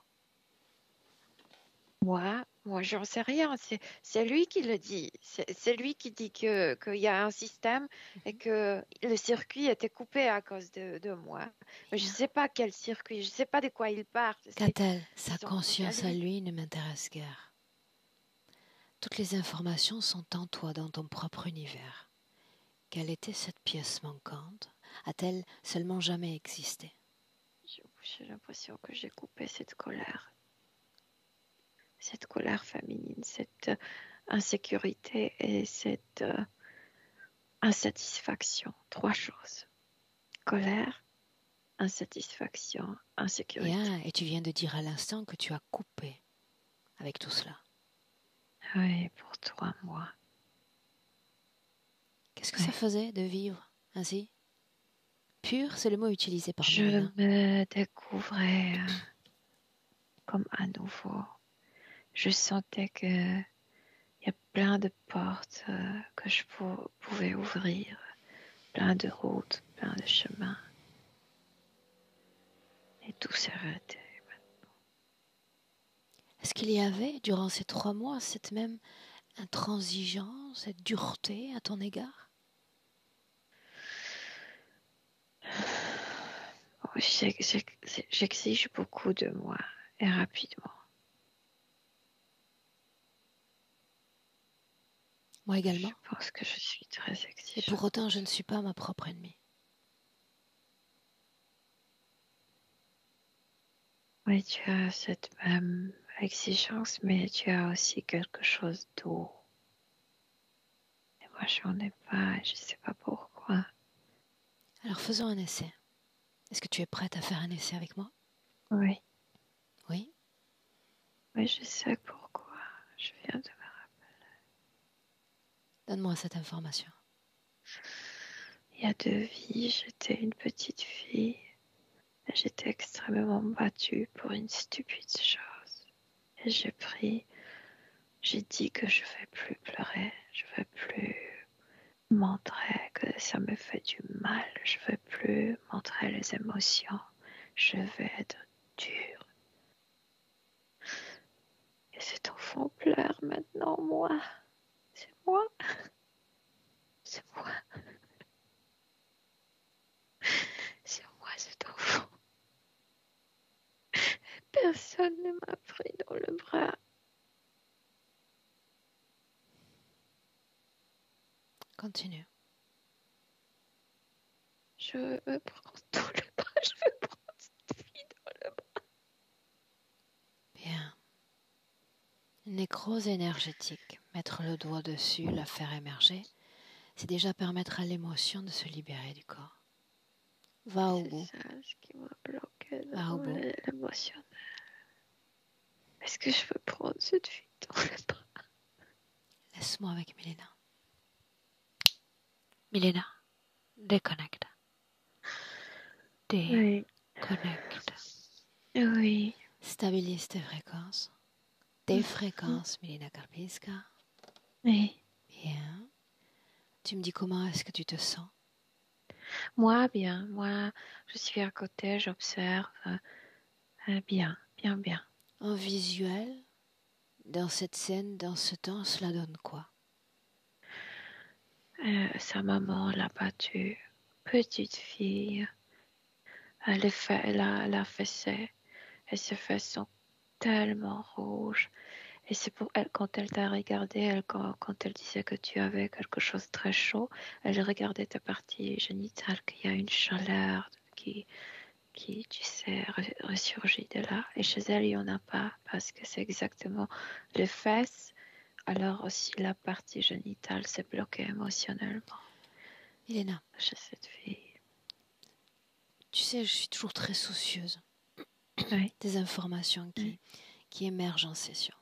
Moi, j'en sais rien. C'est lui qui le dit. C'est lui qui dit qu'il y a un système et que le circuit était coupé à cause de moi. Mais je ne sais pas quel circuit. Je ne sais pas de quoi il parle. Catel, sa conscience à lui ne m'intéresse guère. Toutes les informations sont en toi, dans ton propre univers. Quelle était cette pièce manquante? A-t-elle seulement jamais existé? J'ai l'impression que j'ai coupé cette colère. Cette colère féminine, cette insécurité et cette insatisfaction. 3 choses. Colère, insatisfaction, insécurité. Bien, et tu viens de dire à l'instant que tu as coupé avec tout cela. Oui, pour toi, moi. Qu'est-ce que ça faisait de vivre ainsi? Pur, c'est le mot utilisé par Je Mélina. me découvrais comme à nouveau. Je sentais que il y a plein de portes que je pouvais ouvrir, plein de routes, plein de chemins. Et tout s'est arrêté. Est-ce qu'il y avait, durant ces 3 mois, cette même intransigeance, cette dureté à ton égard? J'exige beaucoup de moi et rapidement. Moi également. Je pense que je suis très exigeante. Et pour autant, je ne suis pas ma propre ennemie. Oui, tu as cette même exigence, mais tu as aussi quelque chose d'eau. Et moi, j'en ai pas, je sais pas pourquoi. Alors faisons un essai. Est-ce que tu es prête à faire un essai avec moi? Oui, Oui. oui, je sais pourquoi. Je viens de me rappeler. Donne-moi cette information. Il y a 2 vies, j'étais une petite fille. Et j'étais extrêmement battue pour une stupide chose. Et j'ai dit que je vais plus pleurer, je vais plus montrer que ça me fait du mal, je vais plus montrer les émotions, je vais être dure. Et cet enfant pleure maintenant, moi. C'est moi. C'est moi. C'est moi cet enfant. Personne ne m'a pris dans le bras. Continue. Je veux me prendre dans le bras, je veux prendre cette fille dans le bras. Bien. Une nécrose énergétique, mettre le doigt dessus, la faire émerger, c'est déjà permettre à l'émotion de se libérer du corps. Va au bout. C'est ça ce qui m'a bloqué Va au dans bout. l'émotionnel. Est-ce que je veux prendre cette fille dans le bras? Laisse-moi avec Milena. Milena, déconnecte. Oui. Déconnecte. Oui. Stabilise tes fréquences. Tes fréquences, Milena Karpinska. Oui. Bien. Tu me dis comment est-ce que tu te sens? Moi, bien. Moi, je suis à côté, j'observe. Bien, bien, bien. En visuel, dans cette scène, dans ce temps, cela donne quoi? Sa maman l'a battue. Petite fille. Elle a fessé. Et ses fesses sont tellement rouges. Et c'est pour elle, quand elle t'a regardé, quand elle disait que tu avais quelque chose de très chaud, elle regardait ta partie génitale, qu'il y a une chaleur qui tu sais, ressurgit de là. Et chez elle, il n'y en a pas, parce que c'est exactement les fesses. Alors aussi, la partie génitale s'est bloquée émotionnellement Milena, chez cette fille. tu sais, je suis toujours très soucieuse Oui, des informations oui, qui émergent en session.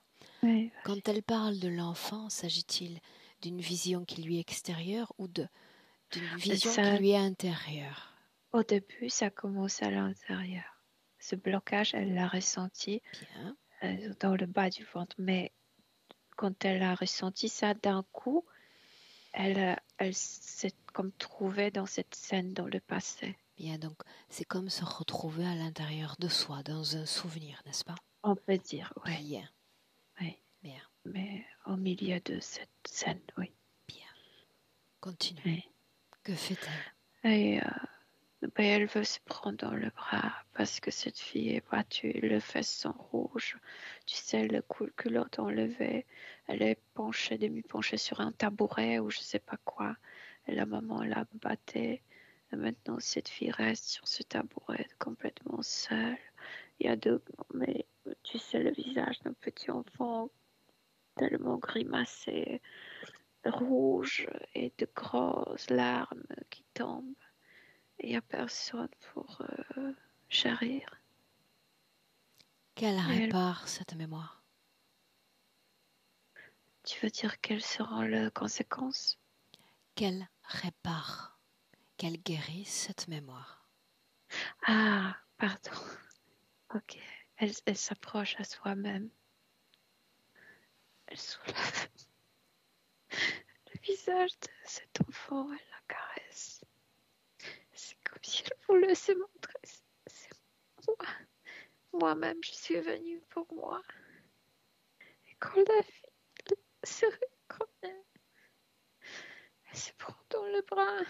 oui. Quand elle parle de l'enfant, s'agit-il d'une vision qui lui est extérieure ou d'une vision qui Ça, lui est intérieure? au début, ça commence à l'intérieur. Ce blocage, elle l'a ressenti Bien. dans le bas du ventre. Mais quand elle a ressenti ça d'un coup, elle s'est comme trouvée dans cette scène dans le passé. Bien, donc c'est comme se retrouver à l'intérieur de soi, dans un souvenir, n'est-ce pas? On peut dire, oui. Bien, Oui. bien, Mais au milieu de cette scène, oui. bien. Continue. Oui. Que fait-elle? Et ben, elle veut se prendre dans le bras parce que cette fille est battue, les fesses sont rouges, tu sais, le culotte enlevé, elle est penchée, demi-penchée sur un tabouret ou je sais pas quoi. Et la maman l'a battée. Et maintenant, cette fille reste sur ce tabouret complètement seule. Il y a mais tu sais, le visage d'un petit enfant tellement grimacé, rouge et de grosses larmes qui tombent. Il n'y a personne pour chérir. Qu'elle Et répare cette mémoire. tu veux dire quelles seront les conséquences? Qu'elle répare. Qu'elle guérisse cette mémoire. Ah, pardon. Ok. Elle s'approche à soi-même. Elle soulève le visage de cet enfant. Elle la caresse. C'est comme si elle voulait se montrer. C'est moi. Moi-même, je suis venue pour moi. Et quand la fille se reconnaît, elle se prend dans le bras.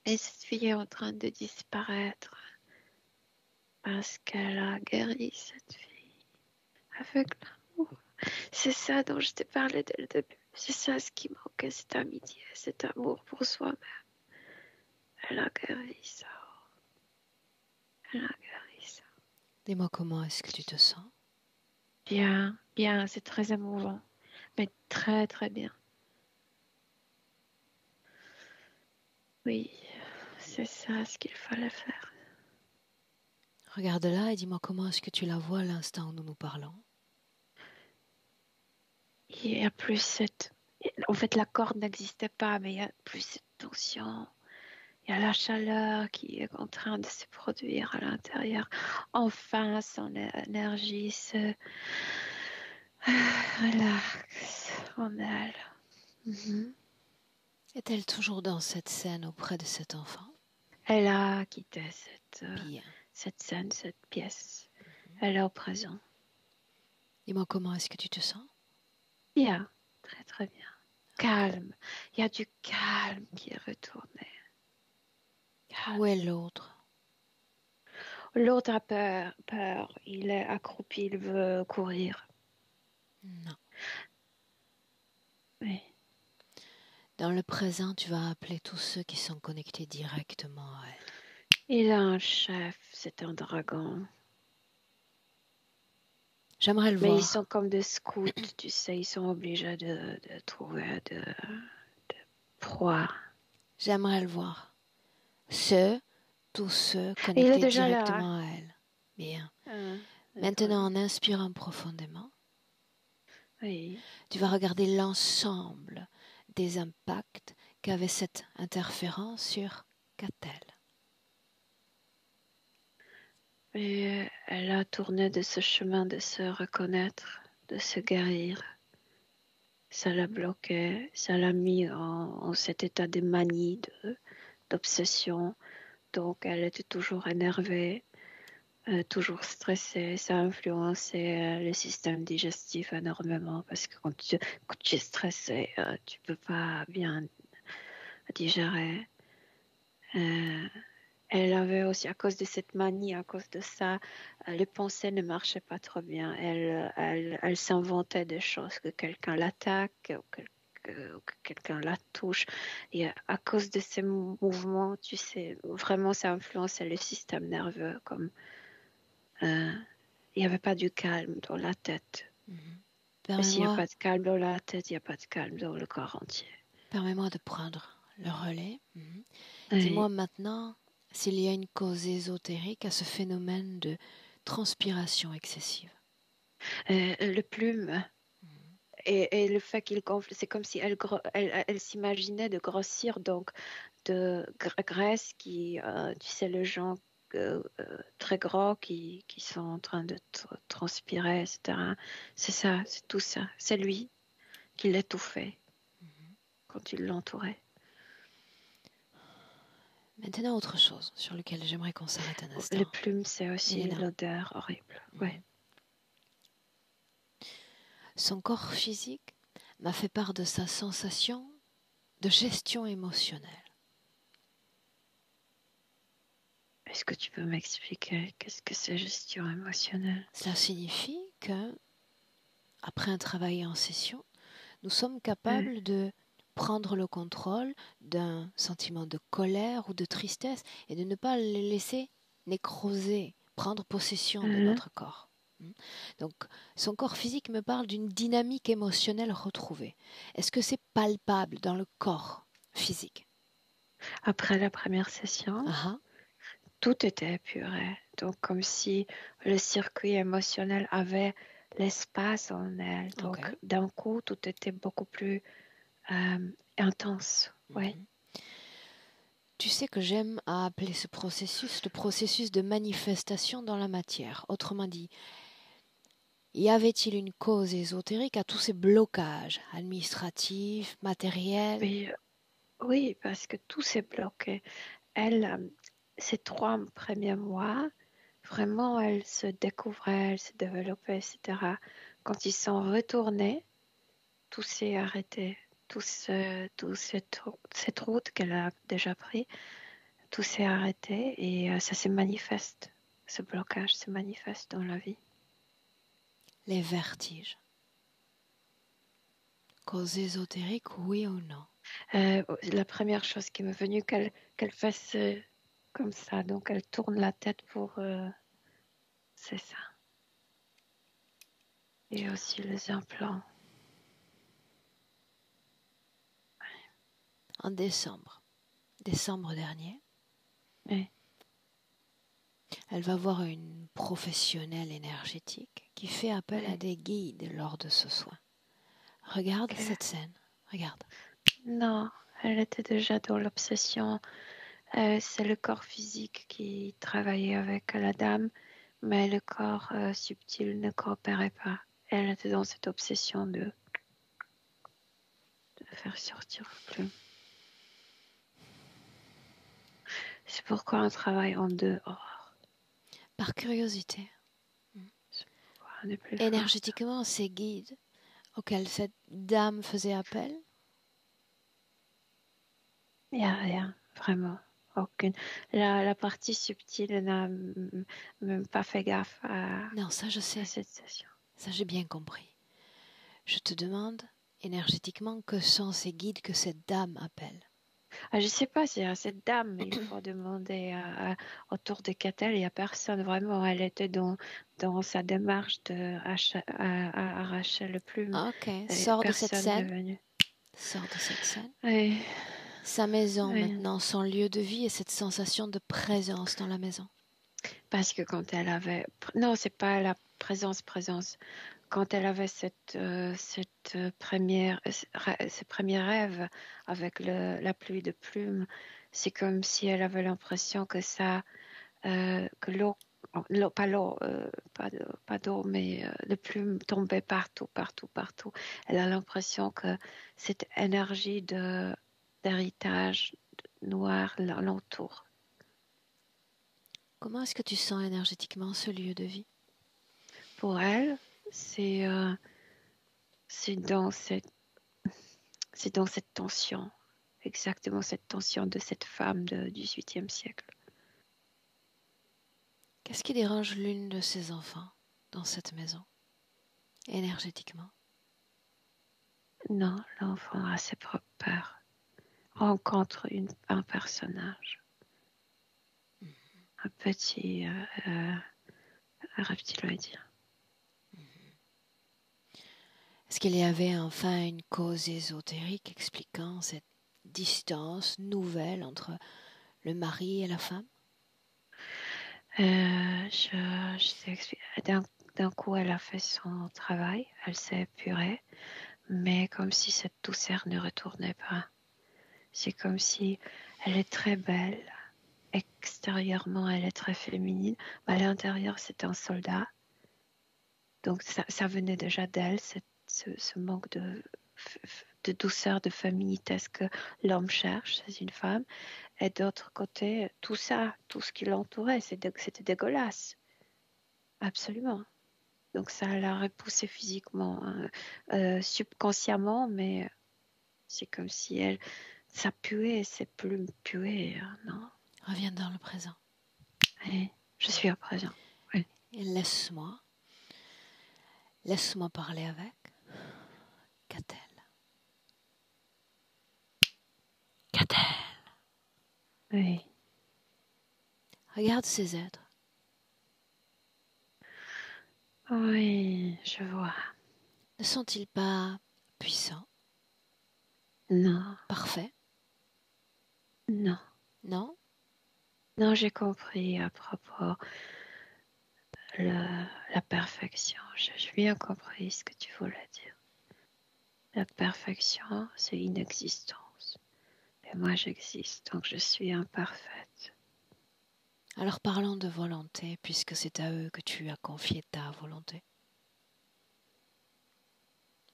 Et cette fille est en train de disparaître parce qu'elle a guéri cette fille avec l'amour. C'est ça dont je t'ai parlé dès le début. C'est ça ce qui manquait, cette amitié, cet amour pour soi-même. Elle a guéri ça. Elle a guéri Dis-moi comment est-ce que tu te sens? Bien, bien, c'est très émouvant, mais très, très bien. Oui, c'est ça ce qu'il fallait faire. Regarde-la et dis-moi comment est-ce que tu la vois à l'instant où nous nous parlons. Il y a plus cette... En fait, la corde n'existait pas, mais il y a plus cette tension. Il y a la chaleur qui est en train de se produire à l'intérieur. Enfin, son énergie se relaxe en elle. Mhm. Est-elle toujours dans cette scène auprès de cet enfant? Elle a quitté Bien. cette scène, cette pièce. Elle est au présent. Dis-moi comment est-ce que tu te sens? Bien, très très bien. Calme. Il y a du calme qui est retourné. Où est l'autre? L'autre a peur. Il est accroupi, il veut courir. Non. Oui. Dans le présent, tu vas appeler tous ceux qui sont connectés directement à elle. Il a un chef, c'est un dragon. J'aimerais le Mais ils voir. sont comme des scouts, tu sais, ils sont obligés de trouver de proie. J'aimerais le voir. Tous ceux Et il est connectés déjà là. directement à elle. Bien. Attends. Maintenant, en inspirant profondément, Oui. tu vas regarder l'ensemble des impacts qu'avait cette interférence sur Catel. Et elle a tourné de ce chemin de se reconnaître, de se guérir. Ça l'a bloqué, ça l'a mis en cet état de manie, d'obsession. Donc elle était toujours énervée, toujours stressée. Ça a influencé le système digestif énormément parce que quand tu es stressé, tu peux pas bien digérer. Elle avait aussi, à cause de cette manie, à cause de ça, les pensées ne marchaient pas trop bien. Elle s'inventait des choses, que quelqu'un l'attaque ou que quelqu'un la touche. Et à cause de ces mouvements, tu sais, vraiment, ça influençait le système nerveux. Comme il n'y avait pas du calme dans la tête. Et s'il n'y a Permets-moi pas de calme dans la tête, il n'y a pas de calme dans le corps entier. de prendre le relais. Oui. Dis-moi maintenant s'il y a une cause ésotérique à ce phénomène de transpiration excessive. Le plume. Et le fait qu'il gonfle, c'est comme si elle s'imaginait de grossir, donc de graisse qui, tu sais, le gens très gros qui sont en train de transpirer, etc. C'est ça, c'est tout ça. C'est lui qui l'étouffait quand il l'entourait. Maintenant, autre chose sur lequel j'aimerais qu'on s'arrête un instant. Les plumes, c'est aussi Elena. l'odeur horrible. Ouais. Son corps physique m'a fait part de sa sensation de gestion émotionnelle. Est-ce que tu peux m'expliquer qu'est-ce que c'est gestion émotionnelle? Cela signifie que, après un travail en session, nous sommes capables de prendre le contrôle d'un sentiment de colère ou de tristesse et de ne pas le laisser nécroser, prendre possession de notre corps. Donc, son corps physique me parle d'une dynamique émotionnelle retrouvée. Est-ce que c'est palpable dans le corps physique? Après la première session, tout était épuré. Donc, comme si le circuit émotionnel avait l'espace en elle. Donc, d'un coup, tout était beaucoup plus intense. Ouais. Tu sais que j'aime à appeler ce processus le processus de manifestation dans la matière. Autrement dit, y avait-il une cause ésotérique à tous ces blocages administratifs, matériels? Oui, parce que tout s'est bloqué. Elle, ces 3 premiers mois, vraiment, elle se découvrait, elle se développait, etc. Quand ils sont retournés, tout s'est arrêté. Cette route qu'elle a déjà pris, tout s'est arrêté et ça se manifeste. Ce blocage se manifeste dans la vie. Les vertiges. Cause ésotérique, oui ou non? La première chose qui m'est venue, qu'elle fasse comme ça. Donc, elle tourne la tête pour c'est ça. Et aussi les implants. En décembre dernier, Oui. elle va voir une professionnelle énergétique qui fait appel à Oui. des guides lors de ce soin. Regarde Ok. cette scène, regarde. Non, elle était déjà dans l'obsession. C'est le corps physique qui travaillait avec la dame, mais le corps subtil ne coopérait pas. Elle était dans cette obsession de faire sortir le plume. C'est pourquoi on travaille en dehors. Par curiosité, On est plus fort. énergétiquement, ces guides auxquels cette dame faisait appel, Il n'y a rien, vraiment. Aucune. La partie subtile n'a même pas fait gaffe à non, ça je sais, cette session. ça j'ai bien compris. Je te demande, énergétiquement, que sont ces guides que cette dame appelle? Je ne sais pas si à cette dame, il faut demander autour de Catel, il n'y a personne vraiment. Elle était dans sa démarche à arracher le plume. Ok, sors de cette Personne n'est scène. venu. Sors de cette scène. Oui. Sa maison Oui. maintenant, son lieu de vie et cette sensation de présence dans la maison. Parce que quand elle avait... Non, c'est pas la présence. Quand elle avait ce premier rêve avec la pluie de plumes, c'est comme si elle avait l'impression que que l'eau, pas d'eau, mais de plumes tombaient partout. Elle a l'impression que cette énergie d'héritage noir l'entoure. Comment est-ce que tu sens énergétiquement ce lieu de vie? Pour elle, c'est dans cette tension, exactement cette tension de cette femme du XVIIIe siècle. Qu'est-ce qui dérange l'une de ses enfants dans cette maison, énergétiquement? Non, l'enfant a ses propres peurs, rencontre un personnage, un petit reptiloïdien. Est-ce qu'il y avait enfin une cause ésotérique expliquant cette distance nouvelle entre le mari et la femme? Je t'explique. D'un coup, elle a fait son travail, elle s'est épurée, mais comme si cette douceur ne retournait pas. C'est comme si elle est très belle. Extérieurement, elle est très féminine. À l'intérieur, c'est un soldat. Donc, ça venait déjà d'elle, ce manque de douceur, de féminité que l'homme cherche chez une femme. Et d'autre côté, tout ça, tout ce qui l'entourait, c'était dégueulasse. Absolument. Donc, ça l'a repoussée physiquement, subconsciemment, mais c'est comme si ça puait, ses plumes puaient, non? Reviens dans le présent. Oui, je suis à présent. Oui. Et laisse-moi parler avec. Qu'a-t-elle? Oui. Regarde ces êtres. Oui, je vois. Ne sont-ils pas puissants, Non, parfaits? non. Non? Non, j'ai compris à propos la perfection. J'ai bien compris ce que tu voulais dire. La perfection, c'est inexistence. Et moi, j'existe, donc je suis imparfaite. Alors parlons de volonté, puisque c'est à eux que tu as confié ta volonté.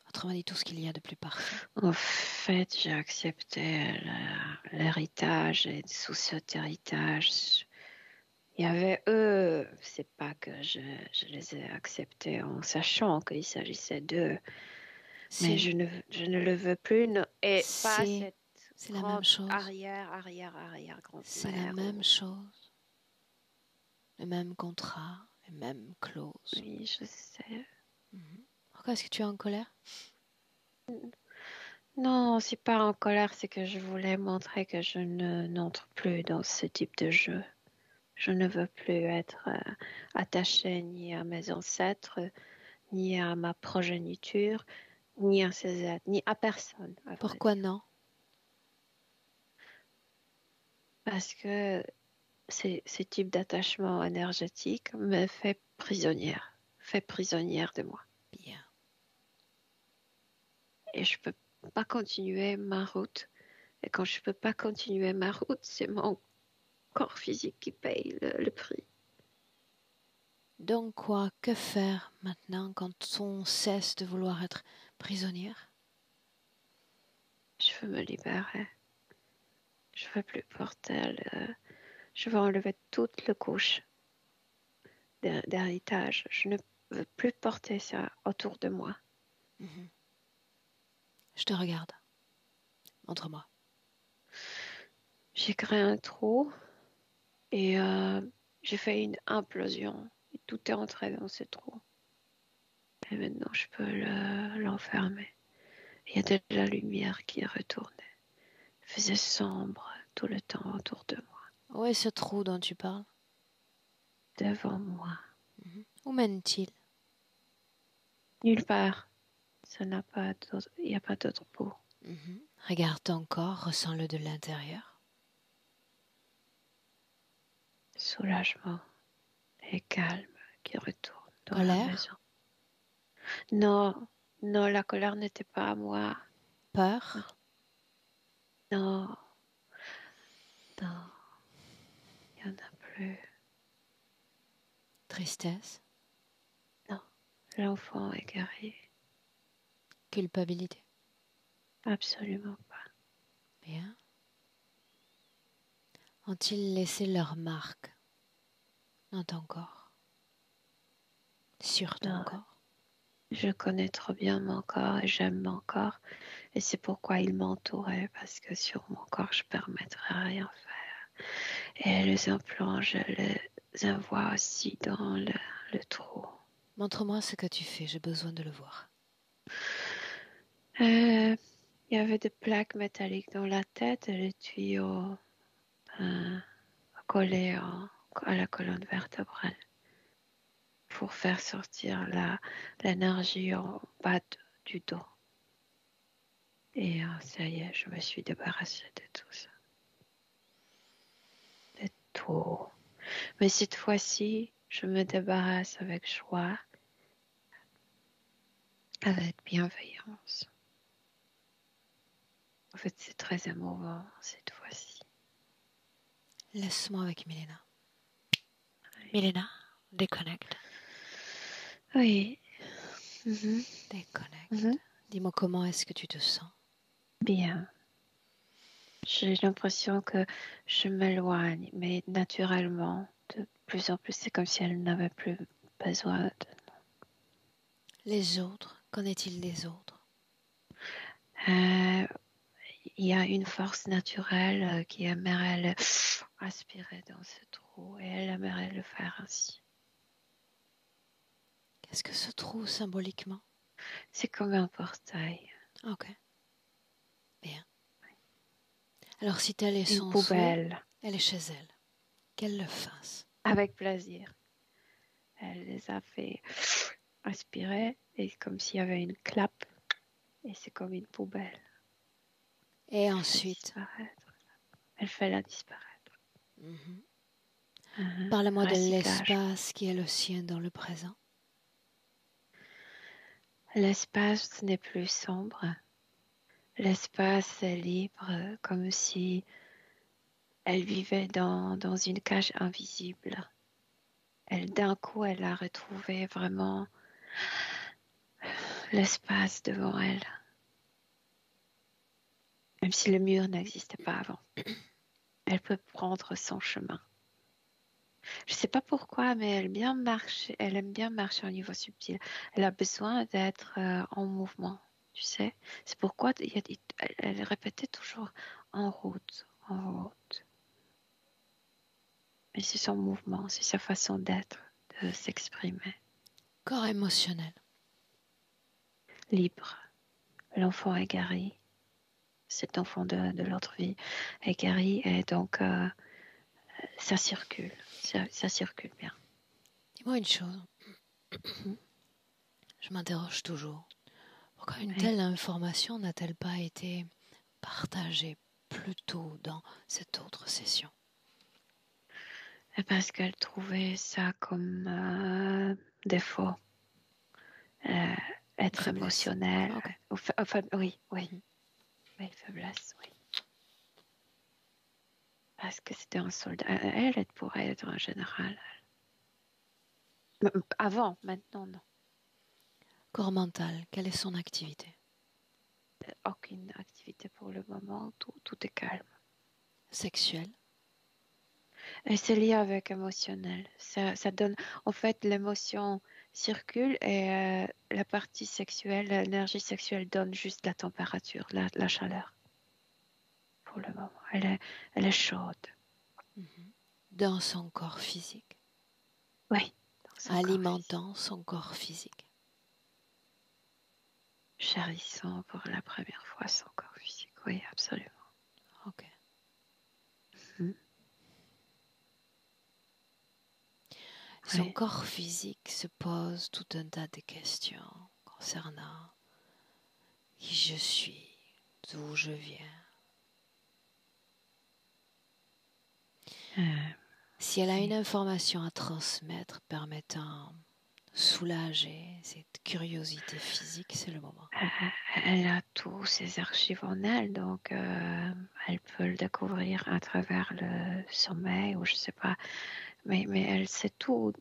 Autrement dit, tout ce qu'il y a de plus parfait. En fait, j'ai accepté l'héritage et sous cet héritage, il y avait eux. C'est pas que je les ai acceptés en sachant qu'il s'agissait d'eux, mais je ne le veux plus. Et pas cette c'est la même chose. arrière-grand-mère. C'est la même chose. Le même contrat, les mêmes clauses. Oui, je sais. Pourquoi est-ce que tu es en colère? Non, c'est pas en colère, c'est que je voulais montrer que je n'entre plus dans ce type de jeu. Je ne veux plus être attachée ni à mes ancêtres, ni à ma progéniture, ni à ces êtres, ni à personne. À Pourquoi vrai dire. non? Parce que ce type d'attachement énergétique me fait prisonnière de moi. Bien. Et je peux pas continuer ma route. Et quand je peux pas continuer ma route, c'est mon corps physique qui paye le prix. Donc quoi? Que faire maintenant quand on cesse de vouloir être prisonnière? Je veux me libérer. Je veux plus porter Je veux enlever toute la couche d'héritage. Je ne veux plus porter ça autour de moi. Mhm. Je te regarde. Montre-moi. J'ai créé un trou et j'ai fait une implosion. Et tout est entré dans ce trou. Et maintenant, je peux l'enfermer. Il y a de la lumière qui retournait. Il faisait sombre tout le temps autour de moi, Où est ce trou dont tu parles? devant moi. Mhm. Où mène-t-il? Nulle part. Il n'y a pas d'autre bout. Mhm. Regarde ton corps, ressens-le de l'intérieur. Soulagement et calme qui retourne dans la maison. Colère? Non, non, la colère n'était pas à moi. Peur? Non, non, il n'y en a plus. Tristesse? Non, l'enfant est guéri. Culpabilité? Absolument pas. Bien. Ont-ils laissé leur marque dans ton corps? Sur ton Non, corps? je connais trop bien mon corps et j'aime mon corps. Et c'est pourquoi il m'entourait, parce que sur mon corps, je ne permettrai rien faire. Et les implants, je les envoie aussi dans le trou. Montre-moi ce que tu fais, j'ai besoin de le voir. Il y avait des plaques métalliques dans la tête et les tuyaux collés à la colonne vertébrale pour faire sortir l'énergie en bas du dos. Et ça y est, je me suis débarrassée de tout ça. De tout. Mais cette fois-ci, je me débarrasse avec joie, avec bienveillance. En fait, c'est très émouvant cette fois-ci. Laisse-moi avec Milena. Milena, déconnecte. Oui. Mhm. Déconnecte. Mhm. Dis-moi comment est-ce que tu te sens? Bien. J'ai l'impression que je m'éloigne, mais naturellement, de plus en plus, c'est comme si elle n'avait plus besoin de... Les autres, qu'en est-il des autres? Il y a une force naturelle qui aimerait le aspirer dans ce trou et elle aimerait le faire ainsi. Qu'est-ce que ce trou symboliquement? C'est comme un portail. Ok, bien. Alors si tel est Une son souhait, poubelle, elle est chez elle. Qu'elle le fasse. avec plaisir. Elle les a fait aspirer et comme s'il y avait une clap et c'est comme une poubelle. Et Elle fait ensuite, disparaître. Elle fait la disparaître. parle-moi de Recyclage. l'espace qui est le sien dans le présent. L'espace n'est plus sombre. L'espace est libre, comme si elle vivait dans une cage invisible. D'un coup, elle a retrouvé vraiment l'espace devant elle, même si le mur n'existait pas avant. Elle peut prendre son chemin. Je ne sais pas pourquoi, mais elle aime bien marcher au niveau subtil. Elle a besoin d'être en mouvement, tu sais. C'est pourquoi elle répétait toujours en route, en route. Mais c'est son mouvement, c'est sa façon d'être, de s'exprimer. Corps émotionnel. Libre. L'enfant est guéri. Cet enfant de l'autre vie est guéri et donc ça circule, ça circule bien. Dis-moi une chose, je m'interroge toujours. Pourquoi une telle information n'a-t-elle pas été partagée plus tôt dans cette autre session? Parce qu'elle trouvait ça comme défaut. Être émotionnel. Okay. Enfin, oui. Oui, faiblesse, oui. Parce que c'était un soldat. Elle pourrait être un général. Avant, maintenant, non. Corps mental, quelle est son activité? Aucune activité pour le moment, tout est calme. Sexuelle? Et c'est lié avec émotionnel. Ça donne, en fait, l'émotion circule et la partie sexuelle, l'énergie sexuelle donne juste la température, la chaleur. Pour le moment, elle est chaude. Dans son corps physique? Oui. Alimentant son corps physique? Chérissant pour la première fois son corps physique. Oui, absolument. Ok. Son corps physique se pose tout un tas de questions concernant qui je suis, d'où je viens. Si elle a une information à transmettre permettant de soulager cette curiosité physique, c'est le moment. Elle a tous ses archives en elle, donc elle peut le découvrir à travers le sommeil ou je sais pas. Mais elle sait tout,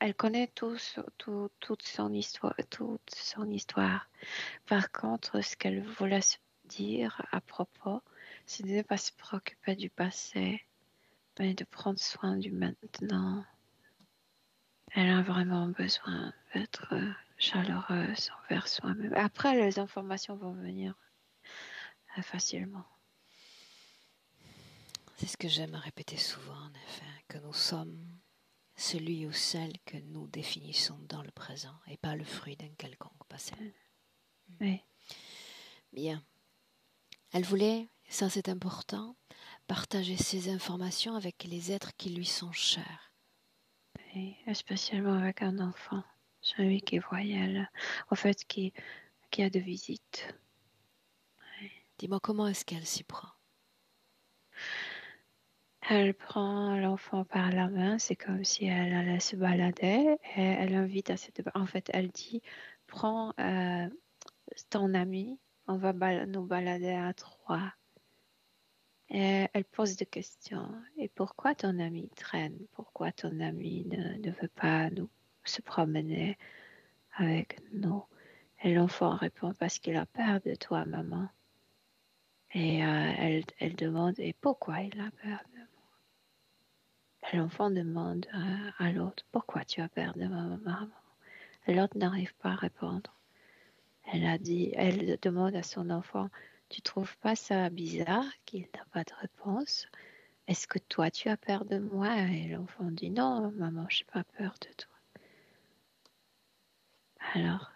elle connaît toute son histoire. Par contre, ce qu'elle voulait dire à propos, c'est de ne pas se préoccuper du passé, mais de prendre soin du maintenant. Elle a vraiment besoin d'être chaleureuse envers soi-même. Après, les informations vont venir facilement. C'est ce que j'aime répéter souvent, en effet, que nous sommes celui ou celle que nous définissons dans le présent et pas le fruit d'un quelconque passé. Oui. Bien. Elle voulait, ça c'est important, partager ces informations avec les êtres qui lui sont chers. Oui, spécialement avec un enfant, celui qui voyait, en fait, qui a de visites. Oui. Dis-moi, comment est-ce qu'elle s'y prend? Elle prend l'enfant par la main, c'est comme si elle allait se balader et elle invite à cette... En fait, elle dit, prends ton ami, on va nous balader à 3. Et elle pose des questions. Et pourquoi ton ami traîne? Pourquoi ton ami ne veut pas se promener avec nous? Et l'enfant répond parce qu'il a peur de toi, maman. Et elle demande, et pourquoi il a peur de moi? Et l'enfant demande à l'autre, pourquoi tu as peur de ma maman? Et l'autre n'arrive pas à répondre. Elle demande à son enfant, tu trouves pas ça bizarre qu'il n'a pas de réponse? Est-ce que toi, tu as peur de moi? Et l'enfant dit, non, maman, je n'ai pas peur de toi. Alors,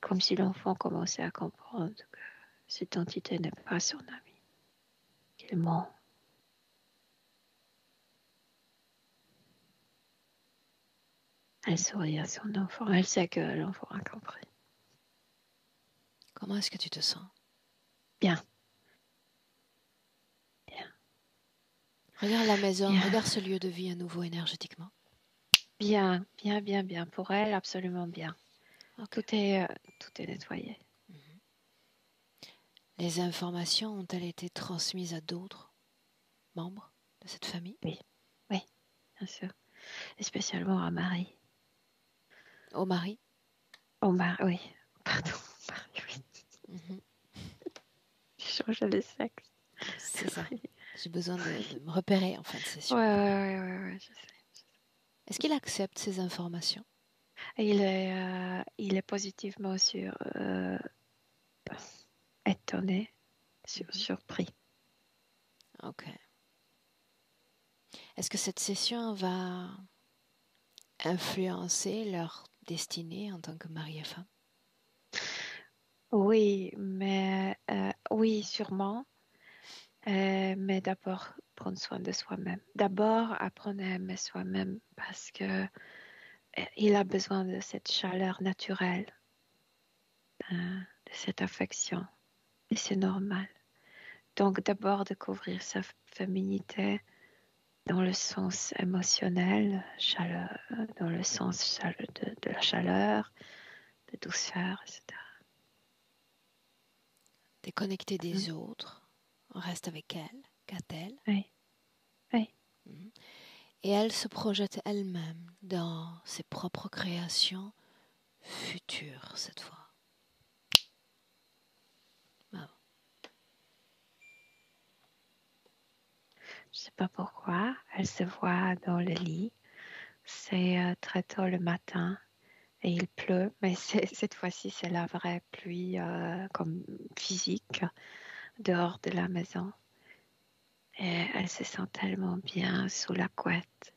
comme si l'enfant commençait à comprendre que cette entité n'est pas son ami, qu'il ment. Elle sourit à son enfant. Elle sait que l'enfant a compris. Comment est-ce que tu te sens? Bien. Regarde la maison, regarde ce lieu de vie à nouveau énergétiquement. Bien. Pour elle, absolument bien. Okay. Tout est nettoyé. Les informations ont-elles été transmises à d'autres membres de cette famille? Oui, bien sûr. Et spécialement à Marie. Au mari? Au mari, oui. Pardon, Marie, oui. J'ai changé le sexe. C'est ça. J'ai besoin de me repérer en fin de session. Ouais, je sais. Est-ce qu'il accepte ces informations? Il est positivement étonné, surpris. Ok. Est-ce que cette session va influencer leur destinée en tant que mari et femme? Oui, mais oui, sûrement. Mais d'abord, prendre soin de soi-même. D'abord, apprendre à aimer soi-même parce que il a besoin de cette chaleur naturelle, de cette affection. Et c'est normal. Donc, d'abord, découvrir sa féminité dans le sens émotionnel, chaleur, dans le sens de la chaleur, de douceur, etc. Déconnectée des autres, on reste avec elle, qu'a-t-elle? Oui, oui. Et elle se projette elle-même dans ses propres créations futures cette fois. Bravo. Je ne sais pas pourquoi, elle se voit dans le lit. C'est très tôt le matin et il pleut, mais cette fois-ci, c'est la vraie pluie comme physique dehors de la maison. Et elle se sent tellement bien sous la couette.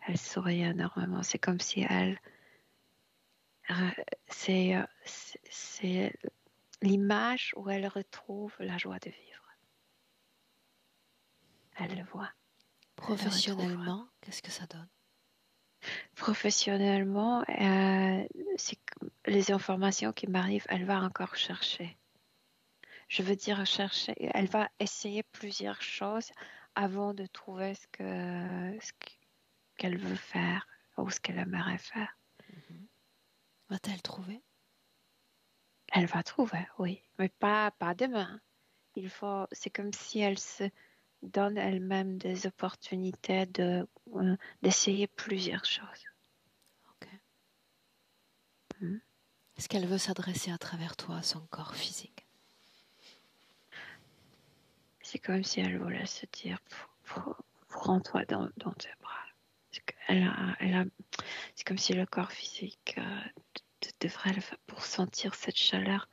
Elle sourit énormément. C'est comme si elle... c'est l'image où elle retrouve la joie de vivre. Elle le voit. Professionnellement, qu'est-ce que ça donne? Professionnellement, c'est les informations qui m'arrivent, elle va encore chercher. Je veux dire chercher, elle va essayer plusieurs choses avant de trouver ce qu'elle veut faire ou ce qu'elle aimerait faire. Va-t-elle trouver? Elle va trouver, oui, mais pas demain. C'est comme si elle se donne elle-même des opportunités d'essayer plusieurs choses. Ok. Est-ce qu'elle veut s'adresser à travers toi à son corps physique? C'est comme si elle voulait se dire, prends-toi dans tes bras. C'est comme si le corps physique devrait le faire pour sentir cette chaleur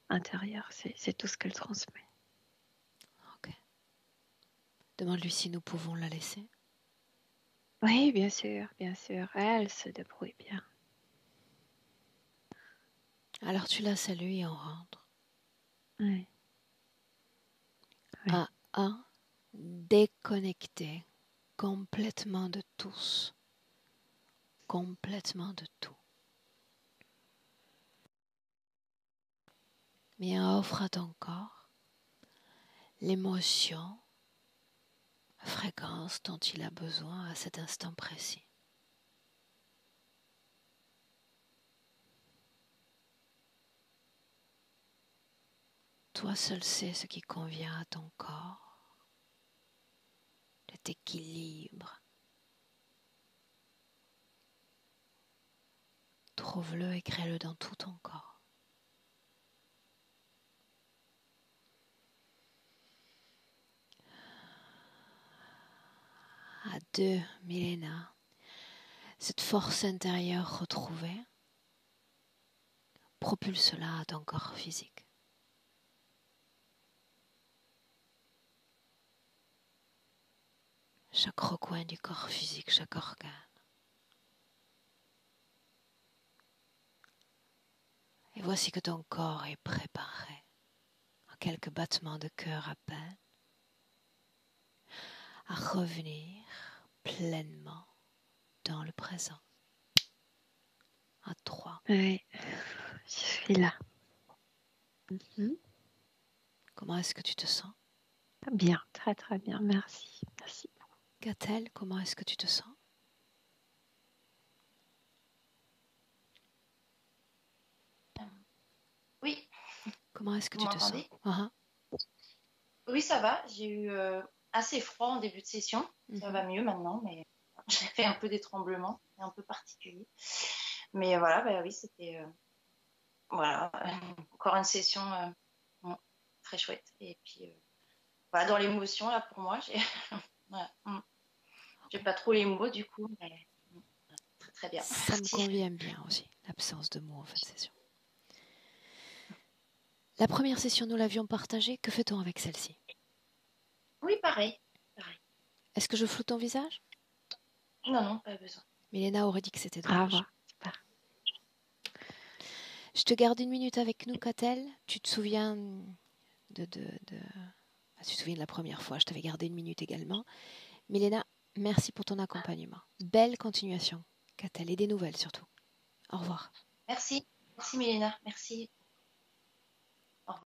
intérieure. C'est tout ce qu'elle transmet. Ok. Demande-lui si nous pouvons la laisser. Oui, bien sûr, bien sûr. Elle se débrouille bien. Alors tu la salues et on rentre. Oui. Oui. À un, déconnecté complètement de tous. Complètement de tout. Mais offre à ton corps l'émotion, la fréquence dont il a besoin à cet instant précis. Toi seul sais ce qui convient à ton corps, cet équilibre. Trouve-le et crée-le dans tout ton corps. À deux, Milena, cette force intérieure retrouvée, propulse-la à ton corps physique. Chaque recoin du corps physique, chaque organe. Et voici que ton corps est préparé, en quelques battements de cœur à peine, à revenir pleinement dans le présent. À 3. Oui, je suis là. Comment est-ce que tu te sens? Bien, très très bien, merci. Merci. Gatel, comment est-ce que tu te sens? Oui. Comment est-ce que Vous tu te sens? m'entendez? Oui, ça va. J'ai eu assez froid en début de session. Ça va mieux maintenant, mais j'ai fait un peu des tremblements. C'est un peu particulier. Mais voilà, bah oui, c'était voilà, encore une session très chouette. Et puis voilà, dans l'émotion là pour moi, j'ai voilà, j'ai pas trop les mots du coup, mais très très bien. Ça me convient bien aussi, l'absence de mots en fin de session. La première session, nous l'avions partagée. Que fait-on avec celle-ci? Oui, pareil. Est-ce que je floute ton visage? Non, pas besoin. Milena aurait dit que c'était dommage. Bravo. Je te garde 1 minute avec nous, Catel. Tu te souviens de Tu te souviens de la première fois, je t'avais gardé 1 minute également. Milena, merci pour ton accompagnement. Belle continuation, Catel, et des nouvelles surtout. Au revoir. Merci. Merci Mélina. Merci.